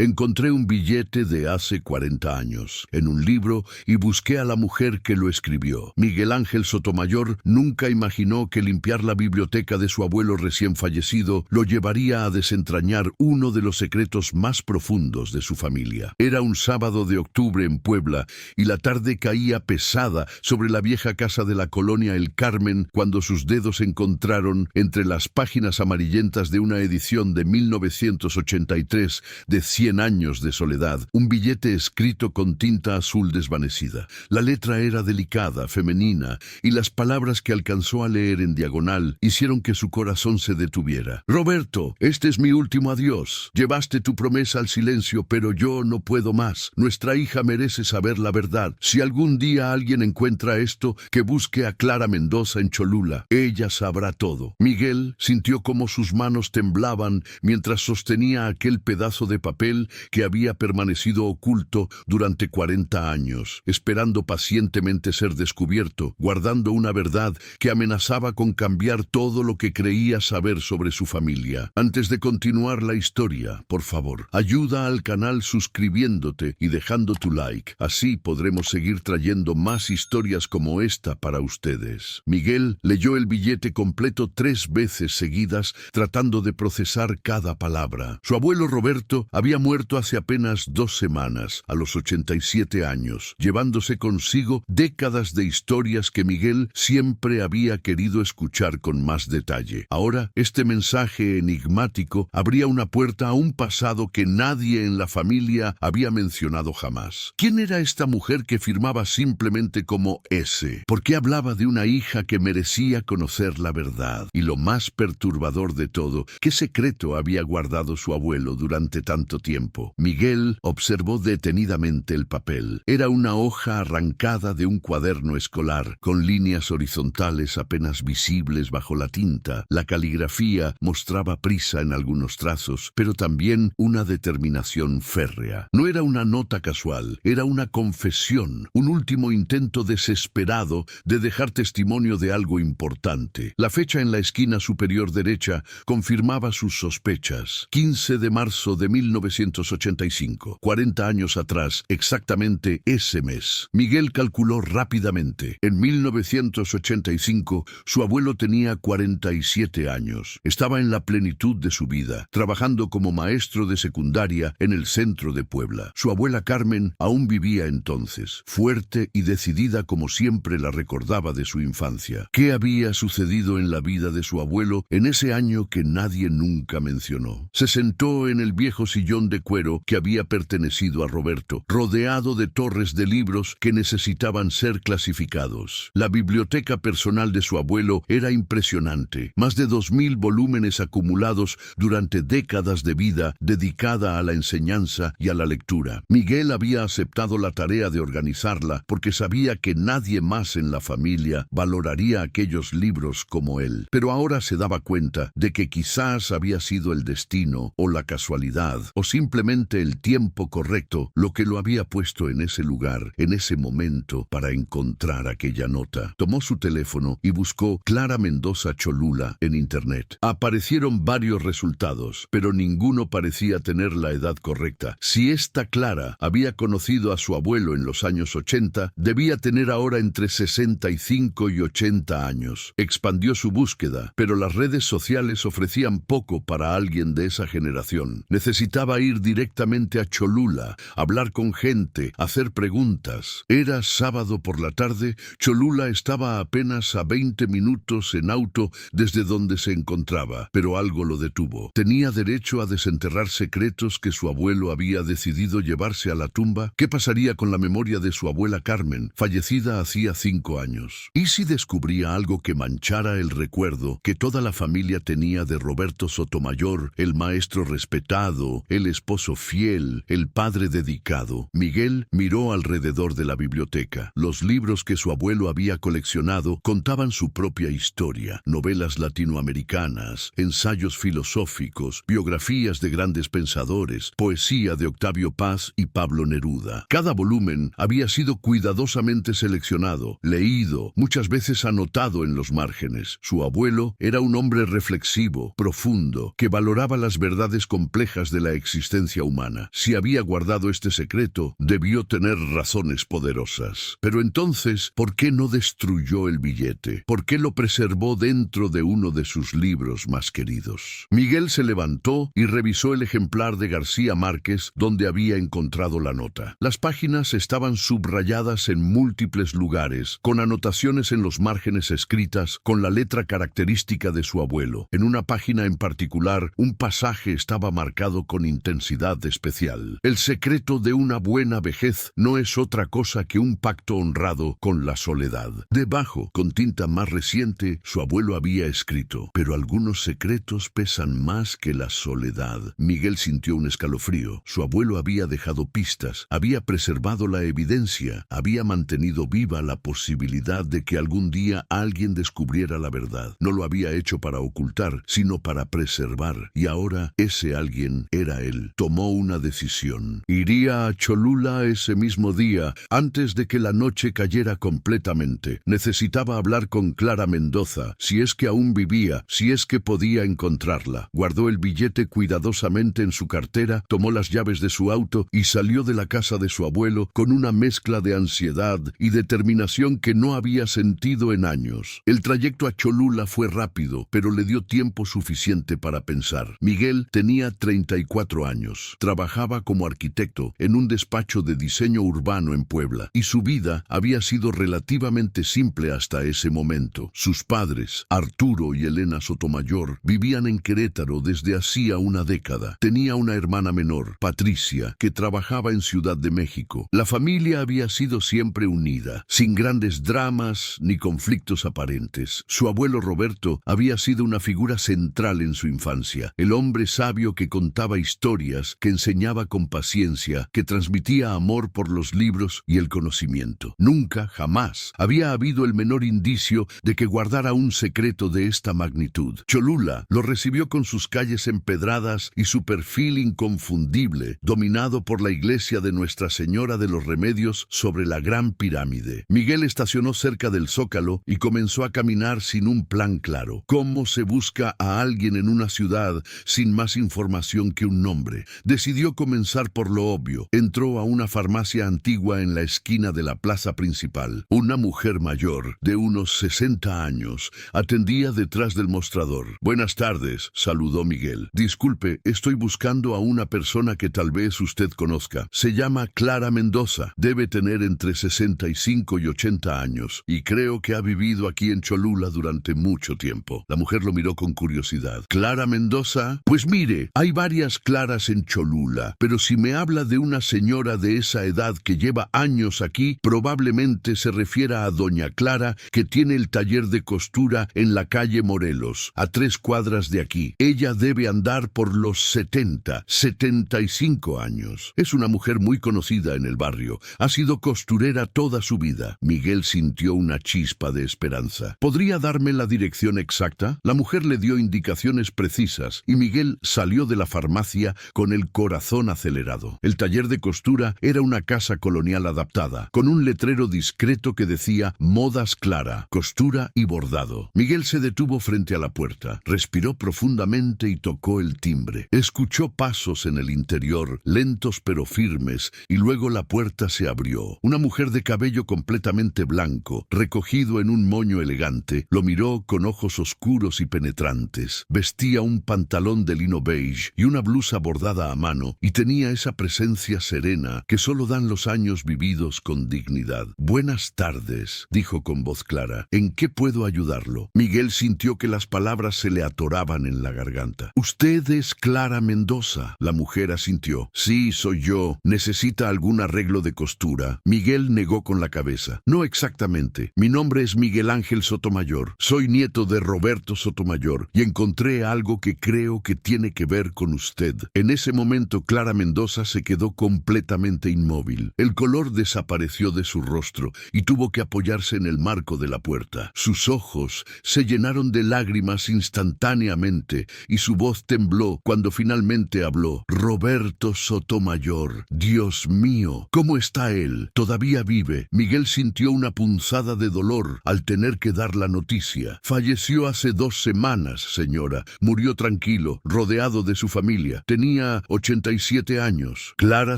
Encontré un billete de hace 40 años en un libro y busqué a la mujer que lo escribió. Miguel Ángel Sotomayor nunca imaginó que limpiar la biblioteca de su abuelo recién fallecido lo llevaría a desentrañar uno de los secretos más profundos de su familia. Era un sábado de octubre en Puebla y la tarde caía pesada sobre la vieja casa de la colonia El Carmen cuando sus dedos se encontraron entre las páginas amarillentas de una edición de 1983 de 100 años de soledad, un billete escrito con tinta azul desvanecida. La letra era delicada, femenina, y las palabras que alcanzó a leer en diagonal hicieron que su corazón se detuviera. Roberto, este es mi último adiós. Llevaste tu promesa al silencio, pero yo no puedo más. Nuestra hija merece saber la verdad. Si algún día alguien encuentra esto, que busque a Clara Mendoza en Cholula. Ella sabrá todo. Miguel sintió como sus manos temblaban mientras sostenía aquel pedazo de papel que había permanecido oculto durante 40 años, esperando pacientemente ser descubierto, guardando una verdad que amenazaba con cambiar todo lo que creía saber sobre su familia. Antes de continuar la historia, por favor, ayuda al canal suscribiéndote y dejando tu like. Así podremos seguir trayendo más historias como esta para ustedes. Miguel leyó el billete completo 3 veces seguidas, tratando de procesar cada palabra. Su abuelo Roberto había muerto hace apenas 2 semanas, a los 87 años, llevándose consigo décadas de historias que Miguel siempre había querido escuchar con más detalle. Ahora, este mensaje enigmático abría una puerta a un pasado que nadie en la familia había mencionado jamás. ¿Quién era esta mujer que firmaba simplemente como S? ¿Por qué hablaba de una hija que merecía conocer la verdad? Y lo más perturbador de todo, ¿qué secreto había guardado su abuelo durante tanto tiempo? Miguel observó detenidamente el papel. Era una hoja arrancada de un cuaderno escolar, con líneas horizontales apenas visibles bajo la tinta. La caligrafía mostraba prisa en algunos trazos, pero también una determinación férrea. No era una nota casual, era una confesión, un último intento desesperado de dejar testimonio de algo importante. La fecha en la esquina superior derecha confirmaba sus sospechas. 15 de marzo de 1985, 40 años atrás, exactamente ese mes. Miguel calculó rápidamente. En 1985, su abuelo tenía 47 años. Estaba en la plenitud de su vida, trabajando como maestro de secundaria en el centro de Puebla. Su abuela Carmen aún vivía entonces, fuerte y decidida como siempre la recordaba de su infancia. ¿Qué había sucedido en la vida de su abuelo en ese año que nadie nunca mencionó? Se sentó en el viejo sillón de cuero que había pertenecido a Roberto, rodeado de torres de libros que necesitaban ser clasificados. La biblioteca personal de su abuelo era impresionante, más de 2000 volúmenes acumulados durante décadas de vida dedicada a la enseñanza y a la lectura. Miguel había aceptado la tarea de organizarla porque sabía que nadie más en la familia valoraría aquellos libros como él. Pero ahora se daba cuenta de que quizás había sido el destino o la casualidad o simplemente el tiempo correcto lo que lo había puesto en ese lugar, en ese momento, para encontrar aquella nota. Tomó su teléfono y buscó Clara Mendoza Cholula en internet. Aparecieron varios resultados, pero ninguno parecía tener la edad correcta. Si esta Clara había conocido a su abuelo en los años 80, debía tener ahora entre 65 y 80 años. Expandió su búsqueda, pero las redes sociales ofrecían poco para alguien de esa generación. Necesitaba ir directamente a Cholula, hablar con gente, hacer preguntas. Era sábado por la tarde. Cholula estaba apenas a 20 minutos en auto desde donde se encontraba, pero algo lo detuvo. ¿Tenía derecho a desenterrar secretos que su abuelo había decidido llevarse a la tumba? ¿Qué pasaría con la memoria de su abuela Carmen, fallecida hacía 5 años? ¿Y si descubría algo que manchara el recuerdo que toda la familia tenía de Roberto Sotomayor, el maestro respetado, el esposo fiel, el padre dedicado? Miguel miró alrededor de la biblioteca. Los libros que su abuelo había coleccionado contaban su propia historia, novelas latinoamericanas, ensayos filosóficos, biografías de grandes pensadores, poesía de Octavio Paz y Pablo Neruda. Cada volumen había sido cuidadosamente seleccionado, leído, muchas veces anotado en los márgenes. Su abuelo era un hombre reflexivo, profundo, que valoraba las verdades complejas de la existencia existencia humana. Si había guardado este secreto, debió tener razones poderosas. Pero entonces, ¿por qué no destruyó el billete? ¿Por qué lo preservó dentro de uno de sus libros más queridos? Miguel se levantó y revisó el ejemplar de García Márquez donde había encontrado la nota. Las páginas estaban subrayadas en múltiples lugares, con anotaciones en los márgenes escritas con la letra característica de su abuelo. En una página en particular, un pasaje estaba marcado con intensidad especial. El secreto de una buena vejez no es otra cosa que un pacto honrado con la soledad. Debajo, con tinta más reciente, su abuelo había escrito: pero algunos secretos pesan más que la soledad. Miguel sintió un escalofrío. Su abuelo había dejado pistas, había preservado la evidencia, había mantenido viva la posibilidad de que algún día alguien descubriera la verdad. No lo había hecho para ocultar, sino para preservar. Y ahora ese alguien era él. Tomó una decisión. Iría a Cholula ese mismo día, antes de que la noche cayera completamente. Necesitaba hablar con Clara Mendoza, si es que aún vivía, si es que podía encontrarla. Guardó el billete cuidadosamente en su cartera, tomó las llaves de su auto y salió de la casa de su abuelo con una mezcla de ansiedad y determinación que no había sentido en años. El trayecto a Cholula fue rápido, pero le dio tiempo suficiente para pensar. Miguel tenía 34 años. Trabajaba como arquitecto en un despacho de diseño urbano en Puebla, y su vida había sido relativamente simple hasta ese momento. Sus padres, Arturo y Elena Sotomayor, vivían en Querétaro desde hacía una década. Tenía una hermana menor, Patricia, que trabajaba en Ciudad de México. La familia había sido siempre unida, sin grandes dramas ni conflictos aparentes. Su abuelo Roberto había sido una figura central en su infancia, el hombre sabio que contaba historias, que enseñaba con paciencia, que transmitía amor por los libros y el conocimiento. Nunca, jamás, había habido el menor indicio de que guardara un secreto de esta magnitud. Cholula lo recibió con sus calles empedradas y su perfil inconfundible, dominado por la iglesia de Nuestra Señora de los Remedios sobre la Gran Pirámide. Miguel estacionó cerca del Zócalo y comenzó a caminar sin un plan claro. ¿Cómo se busca a alguien en una ciudad sin más información que un nombre? Decidió comenzar por lo obvio. Entró a una farmacia antigua en la esquina de la plaza principal. Una mujer mayor, de unos 60 años, atendía detrás del mostrador. Buenas tardes, saludó Miguel. Disculpe, estoy buscando a una persona que tal vez usted conozca. Se llama Clara Mendoza. Debe tener entre 65 y 80 años, y creo que ha vivido aquí en Cholula durante mucho tiempo. La mujer lo miró con curiosidad. ¿Clara Mendoza? Pues mire, hay varias Claras en Cholula, pero si me habla de una señora de esa edad que lleva años aquí, probablemente se refiera a doña Clara, que tiene el taller de costura en la calle Morelos, a 3 cuadras de aquí. Ella debe andar por los 75 años. Es una mujer muy conocida en el barrio. Ha sido costurera toda su vida. Miguel sintió una chispa de esperanza. ¿Podría darme la dirección exacta? La mujer le dio indicaciones precisas y Miguel salió de la farmacia con el corazón acelerado. El taller de costura era una casa colonial adaptada, con un letrero discreto que decía Modas Clara, costura y bordado. Miguel se detuvo frente a la puerta, respiró profundamente y tocó el timbre. Escuchó pasos en el interior, lentos pero firmes, y luego la puerta se abrió. Una mujer de cabello completamente blanco, recogido en un moño elegante, lo miró con ojos oscuros y penetrantes. Vestía un pantalón de lino beige y una blusa bordada a mano, y tenía esa presencia serena que solo dan los años vividos con dignidad. Buenas tardes, dijo con voz clara. ¿En qué puedo ayudarlo? Miguel sintió que las palabras se le atoraban en la garganta. ¿Usted es Clara Mendoza? La mujer asintió. Sí, soy yo. ¿Necesita algún arreglo de costura? Miguel negó con la cabeza. No exactamente. Mi nombre es Miguel Ángel Sotomayor. Soy nieto de Roberto Sotomayor y encontré algo que creo que tiene que ver con usted. En ese momento Clara Mendoza se quedó completamente inmóvil. El color desapareció de su rostro y tuvo que apoyarse en el marco de la puerta. Sus ojos se llenaron de lágrimas instantáneamente y su voz tembló cuando finalmente habló. Roberto Sotomayor. Dios mío, ¿cómo está él? ¿Todavía vive? Miguel sintió una punzada de dolor al tener que dar la noticia. Falleció hace 2 semanas, señora. Murió tranquilo, rodeado de su familia. Tenía tenía 87 años. Clara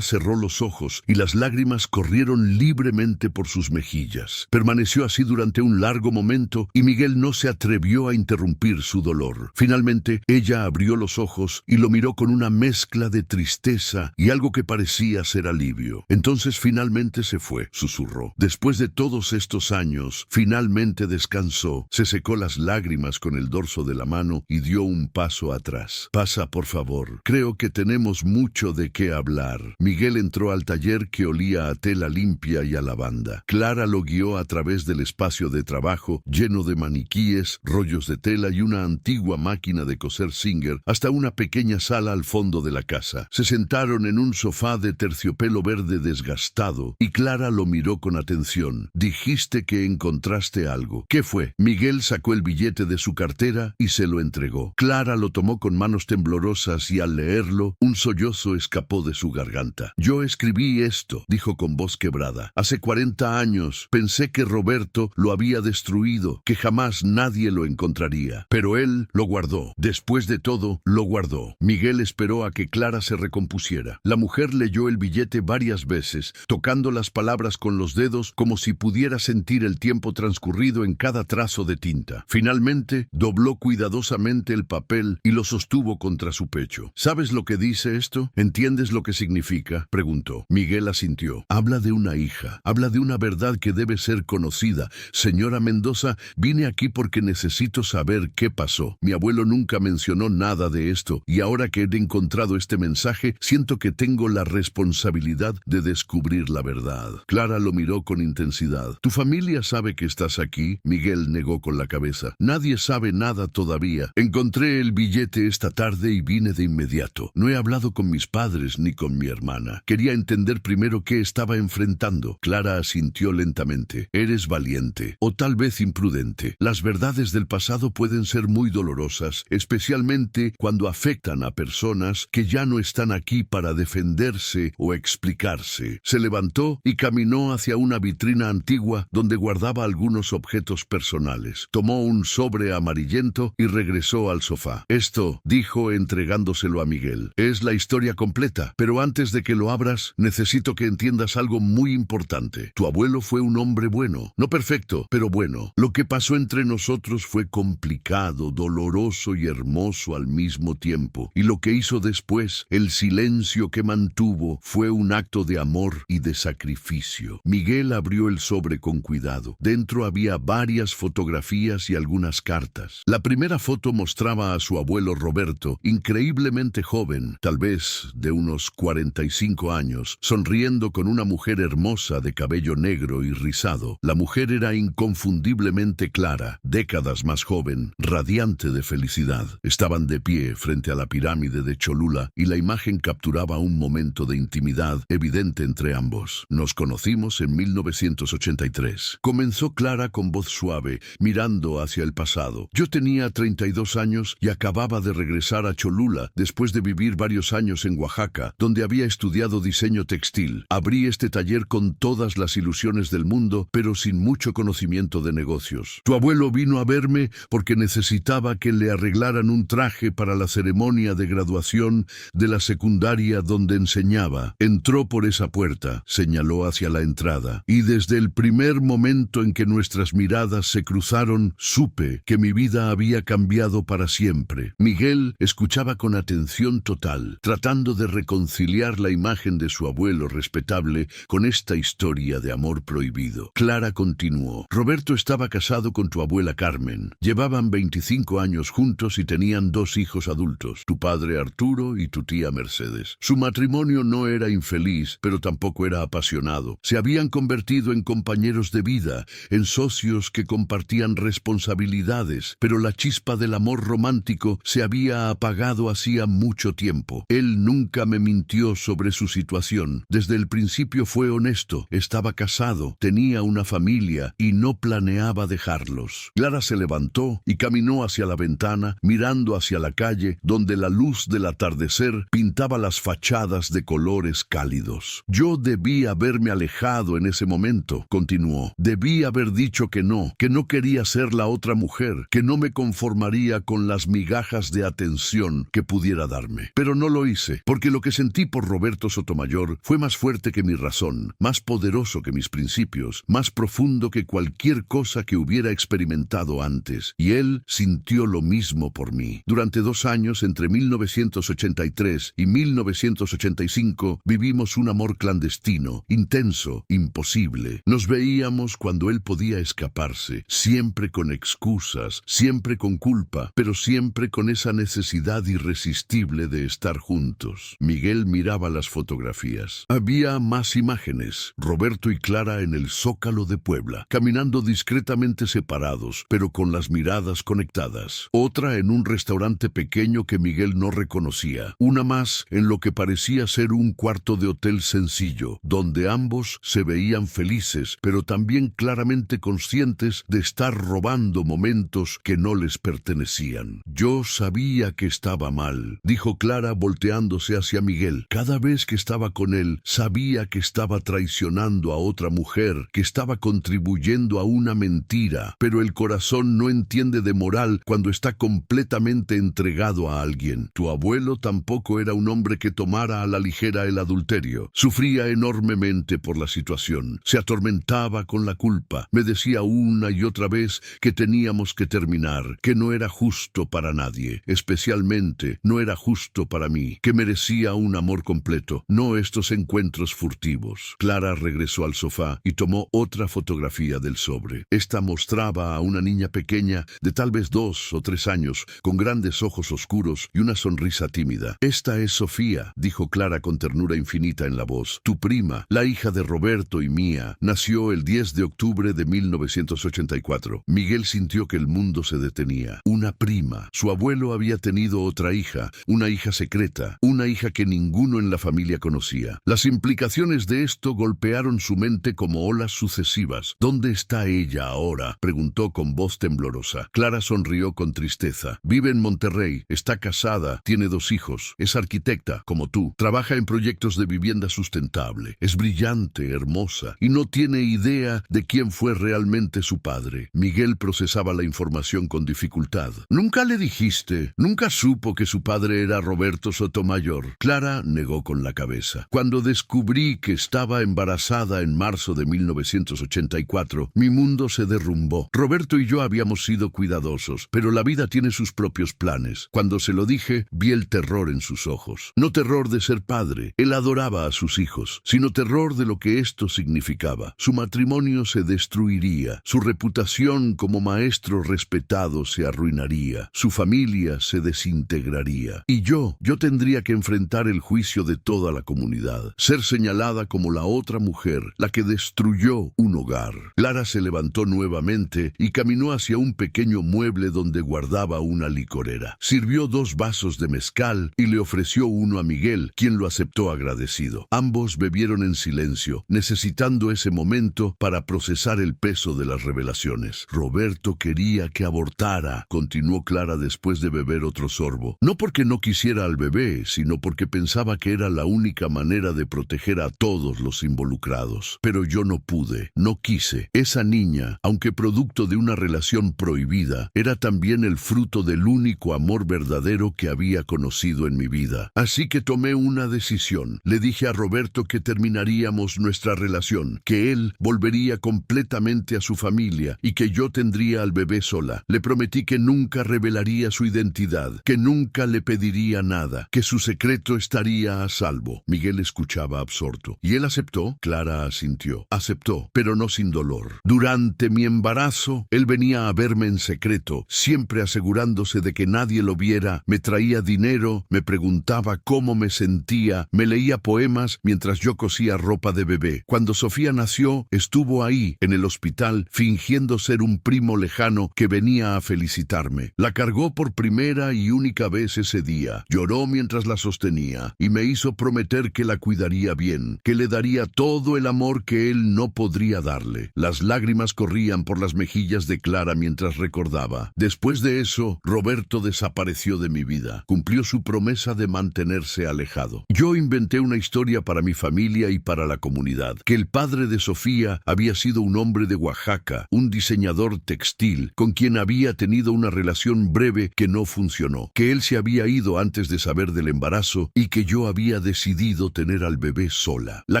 cerró los ojos y las lágrimas corrieron libremente por sus mejillas. Permaneció así durante un largo momento y Miguel no se atrevió a interrumpir su dolor. Finalmente, ella abrió los ojos y lo miró con una mezcla de tristeza y algo que parecía ser alivio. Entonces finalmente se fue, susurró. Después de todos estos años, finalmente descansó, se secó las lágrimas con el dorso de la mano y dio un paso atrás. Pasa, por favor. Creo que tenemos mucho de qué hablar. Miguel entró al taller que olía a tela limpia y a lavanda. Clara lo guió a través del espacio de trabajo, lleno de maniquíes, rollos de tela y una antigua máquina de coser Singer, hasta una pequeña sala al fondo de la casa. Se sentaron en un sofá de terciopelo verde desgastado y Clara lo miró con atención. Dijiste que encontraste algo. ¿Qué fue? Miguel sacó el billete de su cartera y se lo entregó. Clara lo tomó con manos temblorosas y al leerlo, un sollozo escapó de su garganta. Yo escribí esto, dijo con voz quebrada. Hace 40 años pensé que Roberto lo había destruido, que jamás nadie lo encontraría. Pero él lo guardó. Después de todo, lo guardó. Miguel esperó a que Clara se recompusiera. La mujer leyó el billete varias veces, tocando las palabras con los dedos como si pudiera sentir el tiempo transcurrido en cada trazo de tinta. Finalmente, dobló cuidadosamente el papel y lo sostuvo contra su pecho. ¿Sabes lo que dice esto? ¿Entiendes lo que significa?, preguntó. Miguel asintió. Habla de una hija. Habla de una verdad que debe ser conocida. Señora Mendoza, vine aquí porque necesito saber qué pasó. Mi abuelo nunca mencionó nada de esto y ahora que he encontrado este mensaje, siento que tengo la responsabilidad de descubrir la verdad. Clara lo miró con intensidad. ¿Tu familia sabe que estás aquí? Miguel negó con la cabeza. Nadie sabe nada todavía. Encontré el billete esta tarde y vine de inmediato. No he hablado con mis padres ni con mi hermana. Quería entender primero qué estaba enfrentando. Clara asintió lentamente. Eres valiente, o tal vez imprudente. Las verdades del pasado pueden ser muy dolorosas, especialmente cuando afectan a personas que ya no están aquí para defenderse o explicarse. Se levantó y caminó hacia una vitrina antigua donde guardaba algunos objetos personales. Tomó un sobre amarillento y regresó al sofá. Esto, dijo entregándoselo a Miguel, es la historia completa, pero antes de que lo abras, necesito que entiendas algo muy importante. Tu abuelo fue un hombre bueno, no perfecto, pero bueno. Lo que pasó entre nosotros fue complicado, doloroso y hermoso al mismo tiempo, y lo que hizo después, el silencio que mantuvo, fue un acto de amor y de sacrificio. Miguel abrió el sobre con cuidado. Dentro había varias fotografías y algunas cartas. La primera foto mostraba a su abuelo Roberto, increíblemente joven, tal vez de unos 45 años, sonriendo con una mujer hermosa de cabello negro y rizado. La mujer era inconfundiblemente Clara, décadas más joven, radiante de felicidad. Estaban de pie frente a la pirámide de Cholula y la imagen capturaba un momento de intimidad evidente entre ambos. Nos conocimos en 1983. Comenzó Clara con voz suave, mirando hacia el pasado. Yo tenía 32 años y acababa de regresar a Cholula después de vivir varios años en Oaxaca, donde había estudiado diseño textil. Abrí este taller con todas las ilusiones del mundo, pero sin mucho conocimiento de negocios. Tu abuelo vino a verme porque necesitaba que le arreglaran un traje para la ceremonia de graduación de la secundaria donde enseñaba. Entró por esa puerta, señaló hacia la entrada, y desde el primer momento en que nuestras miradas se cruzaron, supe que mi vida había cambiado para siempre. Miguel escuchaba con atención total, tratando de reconciliar la imagen de su abuelo respetable con esta historia de amor prohibido. Clara continuó. Roberto estaba casado con tu abuela Carmen. Llevaban 25 años juntos y tenían 2 hijos adultos, tu padre Arturo y tu tía Mercedes. Su matrimonio no era infeliz, pero tampoco era apasionado. Se habían convertido en compañeros de vida, en socios que compartían responsabilidades, pero la chispa del amor romántico se había apagado hacía mucho tiempo. Él nunca me mintió sobre su situación. Desde el principio fue honesto, estaba casado, tenía una familia y no planeaba dejarlos. Clara se levantó y caminó hacia la ventana, mirando hacia la calle, donde la luz del atardecer pintaba las fachadas de colores cálidos. Yo debí haberme alejado en ese momento, continuó. Debí haber dicho que no quería ser la otra mujer, que no me conformaría con las migajas de atención que pudiera darme. suicidarme. Pero no lo hice, porque lo que sentí por Roberto Sotomayor fue más fuerte que mi razón, más poderoso que mis principios, más profundo que cualquier cosa que hubiera experimentado antes. Y él sintió lo mismo por mí. Durante 2 años, entre 1983 y 1985, vivimos un amor clandestino, intenso, imposible. Nos veíamos cuando él podía escaparse, siempre con excusas, siempre con culpa, pero siempre con esa necesidad irresistible de estar juntos. Miguel miraba las fotografías. Había más imágenes. Roberto y Clara en el Zócalo de Puebla, caminando discretamente separados, pero con las miradas conectadas. Otra en un restaurante pequeño que Miguel no reconocía. Una más en lo que parecía ser un cuarto de hotel sencillo, donde ambos se veían felices, pero también claramente conscientes de estar robando momentos que no les pertenecían. Yo sabía que estaba mal, dijo Clara volteándose hacia Miguel. Cada vez que estaba con él, sabía que estaba traicionando a otra mujer, que estaba contribuyendo a una mentira, pero el corazón no entiende de moral cuando está completamente entregado a alguien. Tu abuelo tampoco era un hombre que tomara a la ligera el adulterio. Sufría enormemente por la situación. Se atormentaba con la culpa. Me decía una y otra vez que teníamos que terminar, que no era justo para nadie, especialmente no era justo para mí, que merecía un amor completo, no estos encuentros furtivos. Clara regresó al sofá y tomó otra fotografía del sobre. Esta mostraba a una niña pequeña de tal vez 2 o 3 años, con grandes ojos oscuros y una sonrisa tímida. Esta es Sofía, dijo Clara con ternura infinita en la voz. Tu prima, la hija de Roberto y mía, nació el 10 de octubre de 1984. Miguel sintió que el mundo se detenía. Una prima. Su abuelo había tenido otra hija, una hija secreta, una hija que ninguno en la familia conocía. Las implicaciones de esto golpearon su mente como olas sucesivas. ¿Dónde está ella ahora?, preguntó con voz temblorosa. Clara sonrió con tristeza. Vive en Monterrey, está casada, tiene 2 hijos, es arquitecta, como tú, trabaja en proyectos de vivienda sustentable, es brillante, hermosa, y no tiene idea de quién fue realmente su padre. Miguel procesaba la información con dificultad. ¿Nunca le dijiste? ¿Nunca supo que su padre era Roberto Sotomayor? Clara negó con la cabeza. Cuando descubrí que estaba embarazada en marzo de 1984, mi mundo se derrumbó. Roberto y yo habíamos sido cuidadosos, pero la vida tiene sus propios planes. Cuando se lo dije, vi el terror en sus ojos. No terror de ser padre, él adoraba a sus hijos, sino terror de lo que esto significaba. Su matrimonio se destruiría, su reputación como maestro respetado se arruinaría, su familia se desintegraría. Y yo tendría que enfrentar el juicio de toda la comunidad, ser señalada como la otra mujer, la que destruyó un hogar. Clara se levantó nuevamente y caminó hacia un pequeño mueble donde guardaba una licorera. Sirvió 2 vasos de mezcal y le ofreció uno a Miguel, quien lo aceptó agradecido. Ambos bebieron en silencio, necesitando ese momento para procesar el peso de las revelaciones. Roberto quería que abortara, continuó Clara después de beber otro sorbo. No porque no quisiera al bebé, sino porque pensaba que era la única manera de proteger a todos los involucrados. Pero yo no pude, no quise. Esa niña, aunque producto de una relación prohibida, era también el fruto del único amor verdadero que había conocido en mi vida. Así que tomé una decisión. Le dije a Roberto que terminaríamos nuestra relación, que él volvería completamente a su familia y que yo tendría al bebé sola. Le prometí que nunca revelaría su identidad, que nunca le pediría nada, que su secreto estaría a salvo. Miguel escuchaba absorto. ¿Y él aceptó? Clara asintió. Aceptó, pero no sin dolor. Durante mi embarazo, él venía a verme en secreto, siempre asegurándose de que nadie lo viera, me traía dinero, me preguntaba cómo me sentía, me leía poemas mientras yo cosía ropa de bebé. Cuando Sofía nació, estuvo ahí, en el hospital, fingiendo ser un primo lejano que venía a felicitarme. La cargó por primera y única vez ese día. Lloró mientras la sostenía y me hizo prometer que la cuidaría bien, que le daría todo el amor que él no podría darle. Las lágrimas corrían por las mejillas de Clara mientras recordaba. Después de eso, Roberto desapareció de mi vida. Cumplió su promesa de mantenerse alejado. Yo inventé una historia para mi familia y para la comunidad, que el padre de Sofía había sido un hombre de Oaxaca, un diseñador textil, con quien había tenido una relación breve que no funcionó, que él se había ido antes antes de saber del embarazo y que yo había decidido tener al bebé sola. La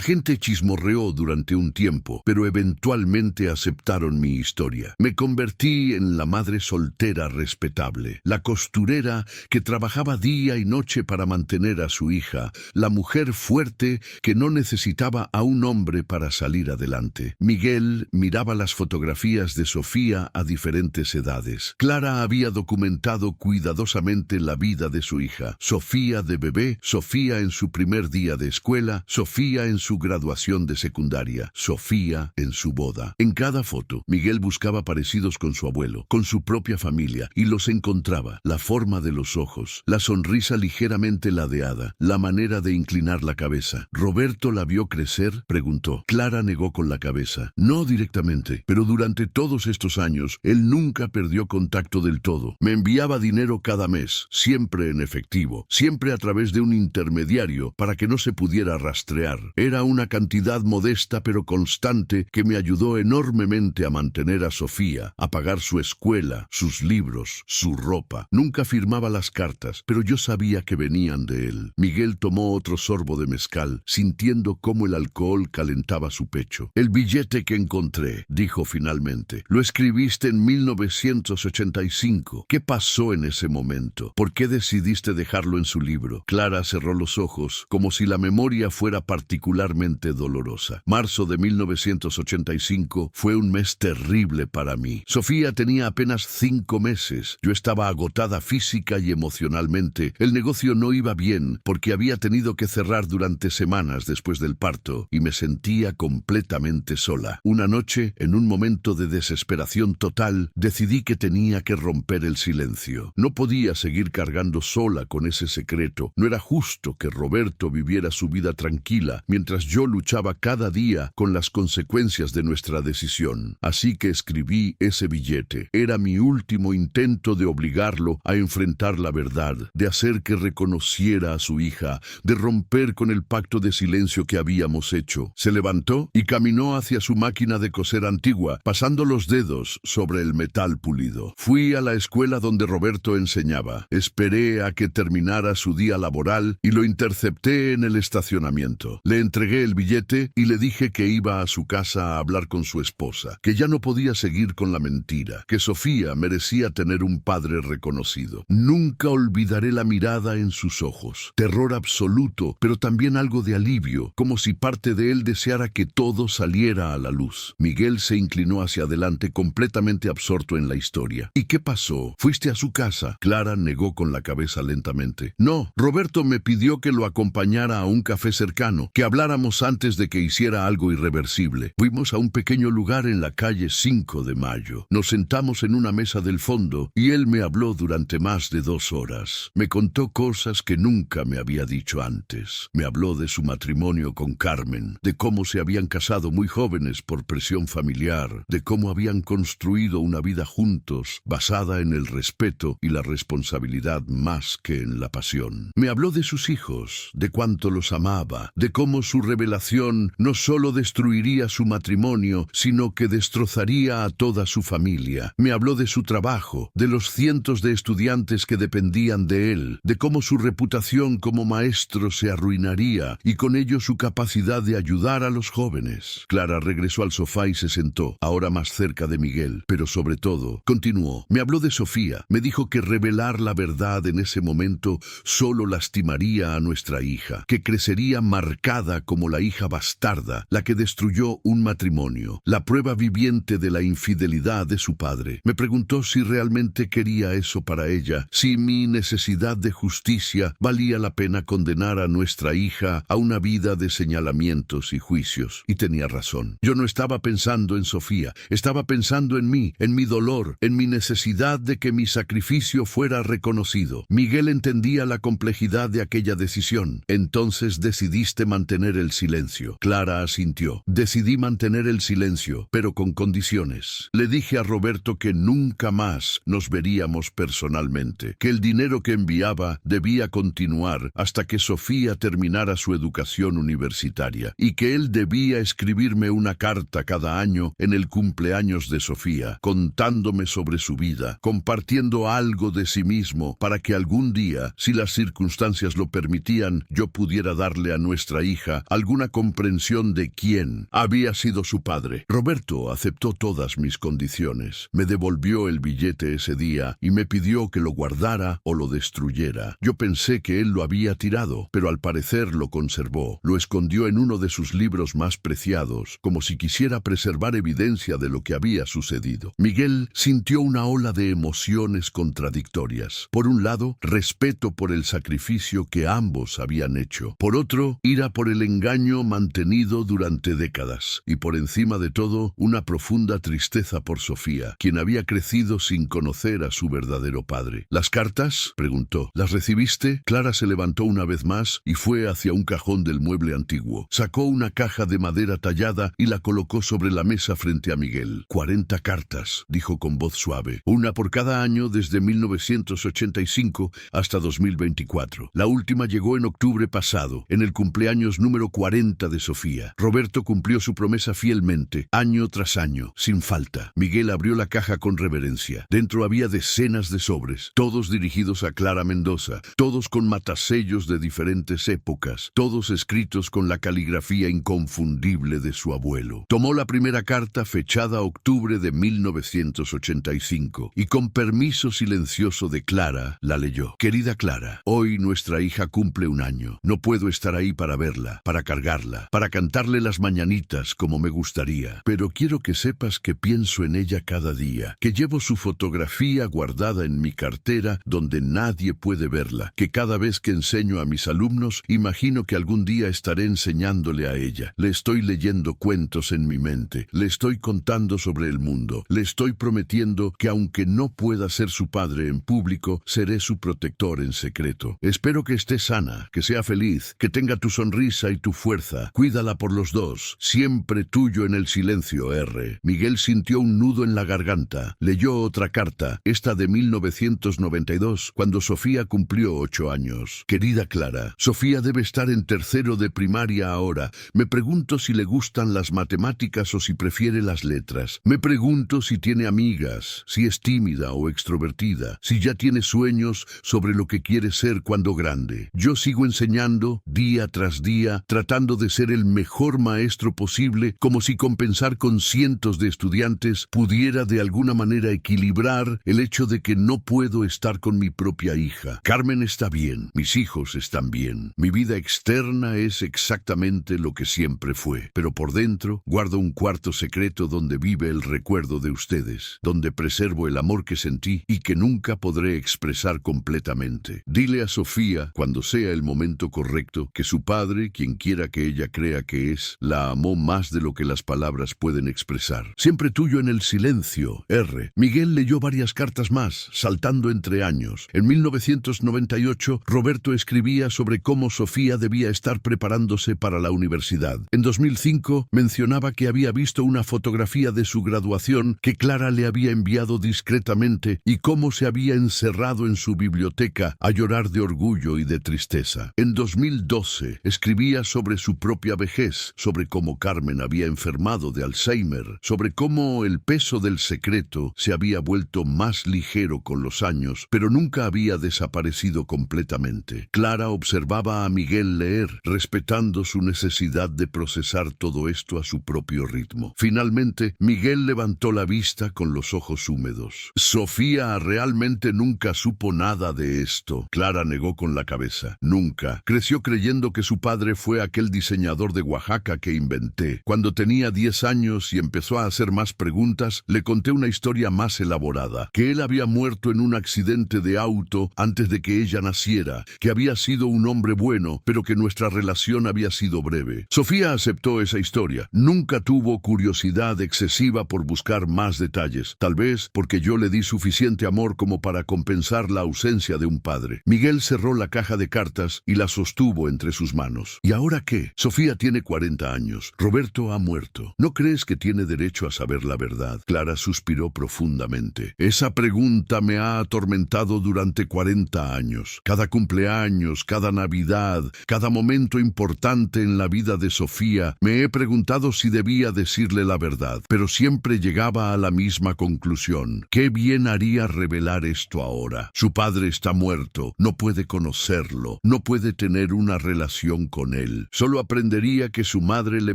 gente chismorreó durante un tiempo, pero eventualmente aceptaron mi historia. Me convertí en la madre soltera respetable, la costurera que trabajaba día y noche para mantener a su hija, la mujer fuerte que no necesitaba a un hombre para salir adelante. Miguel miraba las fotografías de Sofía a diferentes edades. Clara había documentado cuidadosamente la vida de su hija. Sofía de bebé, Sofía en su primer día de escuela, Sofía en su graduación de secundaria, Sofía en su boda. En cada foto, Miguel buscaba parecidos con su abuelo, con su propia familia, y los encontraba. La forma de los ojos, la sonrisa ligeramente ladeada, la manera de inclinar la cabeza. ¿Roberto la vio crecer?, preguntó. Clara negó con la cabeza. No directamente, pero durante todos estos años, él nunca perdió contacto del todo. Me enviaba dinero cada mes, siempre en efectivo, siempre a través de un intermediario para que no se pudiera rastrear. Era una cantidad modesta pero constante que me ayudó enormemente a mantener a Sofía, a pagar su escuela, sus libros, su ropa. Nunca firmaba las cartas, pero yo sabía que venían de él. Miguel tomó otro sorbo de mezcal, sintiendo cómo el alcohol calentaba su pecho. El billete que encontré, dijo finalmente. Lo escribiste en 1985. ¿Qué pasó en ese momento? ¿Por qué decidiste dejarlo en su libro? Clara cerró los ojos, como si la memoria fuera particularmente dolorosa. Marzo de 1985 fue un mes terrible para mí. Sofía tenía apenas 5 meses. Yo estaba agotada física y emocionalmente. El negocio no iba bien porque había tenido que cerrar durante semanas después del parto y me sentía completamente sola. Una noche, en un momento de desesperación total, decidí que tenía que romper el silencio. No podía seguir cargando sola con ese secreto. No era justo que Roberto viviera su vida tranquila mientras yo luchaba cada día con las consecuencias de nuestra decisión. Así que escribí ese billete. Era mi último intento de obligarlo a enfrentar la verdad, de hacer que reconociera a su hija, de romper con el pacto de silencio que habíamos hecho. Se levantó y caminó hacia su máquina de coser antigua, pasando los dedos sobre el metal pulido. Fui a la escuela donde Roberto enseñaba. Esperé a que terminara su día laboral y lo intercepté en el estacionamiento. Le entregué el billete y le dije que iba a su casa a hablar con su esposa, que ya no podía seguir con la mentira, que Sofía merecía tener un padre reconocido. Nunca olvidaré la mirada en sus ojos. Terror absoluto, pero también algo de alivio, como si parte de él deseara que todo saliera a la luz. Miguel se inclinó hacia adelante completamente absorto en la historia. ¿Y qué pasó? ¿Fuiste a su casa? Clara negó con la cabeza lentamente. No, Roberto me pidió que lo acompañara a un café cercano, que habláramos antes de que hiciera algo irreversible. Fuimos a un pequeño lugar en la calle 5 de Mayo. Nos sentamos en una mesa del fondo y él me habló durante más de 2 horas. Me contó cosas que nunca me había dicho antes. Me habló de su matrimonio con Carmen, de cómo se habían casado muy jóvenes por presión familiar, de cómo habían construido una vida juntos basada en el respeto y la responsabilidad más que en la pasión. Me habló de sus hijos, de cuánto los amaba, de cómo su revelación no solo destruiría su matrimonio, sino que destrozaría a toda su familia. Me habló de su trabajo, de los cientos de estudiantes que dependían de él, de cómo su reputación como maestro se arruinaría y con ello su capacidad de ayudar a los jóvenes. Clara regresó al sofá y se sentó, ahora más cerca de Miguel, pero sobre todo, continuó. Me habló de Sofía, me dijo que revelar la verdad en ese momento solo lastimaría a nuestra hija, que crecería marcada como la hija bastarda, la que destruyó un matrimonio, la prueba viviente de la infidelidad de su padre. Me preguntó si realmente quería eso para ella, si mi necesidad de justicia valía la pena condenar a nuestra hija a una vida de señalamientos y juicios. Y tenía razón. Yo no estaba pensando en Sofía, estaba pensando en mí, en mi dolor, en mi necesidad de que mi sacrificio fuera reconocido. Miguel entendía la complejidad de aquella decisión. Entonces decidiste mantener el silencio. Clara asintió. Decidí mantener el silencio, pero con condiciones. Le dije a Roberto que nunca más nos veríamos personalmente, que el dinero que enviaba debía continuar hasta que Sofía terminara su educación universitaria y que él debía escribirme una carta cada año en el cumpleaños de Sofía, contándome sobre su vida, compartiendo algo de sí mismo para que algún día día, si las circunstancias lo permitían, yo pudiera darle a nuestra hija alguna comprensión de quién había sido su padre. Roberto aceptó todas mis condiciones. Me devolvió el billete ese día y me pidió que lo guardara o lo destruyera. Yo pensé que él lo había tirado, pero al parecer lo conservó. Lo escondió en uno de sus libros más preciados, como si quisiera preservar evidencia de lo que había sucedido. Miguel sintió una ola de emociones contradictorias. Por un lado, respeto por el sacrificio que ambos habían hecho. Por otro, ira por el engaño mantenido durante décadas. Y por encima de todo, una profunda tristeza por Sofía, quien había crecido sin conocer a su verdadero padre. ¿Las cartas?, preguntó. ¿Las recibiste? Clara se levantó una vez más y fue hacia un cajón del mueble antiguo. Sacó una caja de madera tallada y la colocó sobre la mesa frente a Miguel. 40 cartas, dijo con voz suave. Una por cada año desde 1985 hasta 2024. La última llegó en octubre pasado, en el cumpleaños número 40 de Sofía. Roberto cumplió su promesa fielmente, año tras año, sin falta. Miguel abrió la caja con reverencia. Dentro había decenas de sobres, todos dirigidos a Clara Mendoza, todos con matasellos de diferentes épocas, todos escritos con la caligrafía inconfundible de su abuelo. Tomó la primera carta fechada octubre de 1985 y con permiso silencioso de Clara, la leyó. Querida Clara, hoy nuestra hija cumple un año. No puedo estar ahí para verla, para cargarla, para cantarle las mañanitas como me gustaría, pero quiero que sepas que pienso en ella cada día, que llevo su fotografía guardada en mi cartera donde nadie puede verla, que cada vez que enseño a mis alumnos, imagino que algún día estaré enseñándole a ella. Le estoy leyendo cuentos en mi mente, le estoy contando sobre el mundo, le estoy prometiendo que aunque no pueda ser su padre en público, seré su protector en secreto. Espero que esté sana, que sea feliz, que tenga tu sonrisa y tu fuerza. Cuídala por los dos. Siempre tuyo en el silencio, R. Miguel sintió un nudo en la garganta. Leyó otra carta, esta de 1992, cuando Sofía cumplió 8 años. Querida Clara, Sofía debe estar en tercero de primaria ahora. Me pregunto si le gustan las matemáticas o si prefiere las letras. Me pregunto si tiene amigas, si es tímida o extrovertida, si ya tiene sueños sobre lo que quiere ser cuando grande. Yo sigo enseñando día tras día, tratando de ser el mejor maestro posible, como si compensar con cientos de estudiantes pudiera de alguna manera equilibrar el hecho de que no puedo estar con mi propia hija. Carmen está bien, mis hijos están bien, mi vida externa es exactamente lo que siempre fue, pero por dentro guardo un cuarto secreto donde vive el recuerdo de ustedes, donde preservo el amor que sentí y que nunca podré expresar completamente. Dile a Sofía, cuando sea el momento correcto, que su padre, quien quiera que ella crea que es, la amó más de lo que las palabras pueden expresar. Siempre tuyo en el silencio, R. Miguel leyó varias cartas más, saltando entre años. En 1998, Roberto escribía sobre cómo Sofía debía estar preparándose para la universidad. En 2005, mencionaba que había visto una fotografía de su graduación que Clara le había enviado discretamente y cómo se había encerrado en su biblioteca a llorar de orgullo y de tristeza. En 2012, escribía sobre su propia vejez, sobre cómo Carmen había enfermado de Alzheimer, sobre cómo el peso del secreto se había vuelto más ligero con los años, pero nunca había desaparecido completamente. Clara observaba a Miguel leer, respetando su necesidad de procesar todo esto a su propio ritmo. Finalmente, Miguel levantó la vista con los ojos húmedos. Sofía realmente nunca supo nada de esto. Clara negó con la cabeza. Nunca. Creció creyendo que su padre fue aquel diseñador de Oaxaca que inventé. Cuando tenía 10 años y empezó a hacer más preguntas, le conté una historia más elaborada, que él había muerto en un accidente de auto antes de que ella naciera, que había sido un hombre bueno, pero que nuestra relación había sido breve. Sofía aceptó esa historia. Nunca tuvo curiosidad excesiva por buscar más detalles, tal vez porque yo le di suficiente amor como para compensar la ausencia de un padre. Miguel cerró la caja de cartas y la sostuvo entre sus manos. ¿Y ahora qué? Sofía tiene 40 años. Roberto ha muerto. ¿No crees que tiene derecho a saber la verdad? Clara suspiró profundamente. Esa pregunta me ha atormentado durante 40 años. Cada cumpleaños, cada Navidad, cada momento importante en la vida de Sofía, me he preguntado si debía decirle la verdad, pero siempre llegaba a la misma conclusión. ¿Qué bien haría revelar esto ahora? Su padre está muerto, no puede conocerlo, no puede tener una relación con él. Solo aprendería que su madre le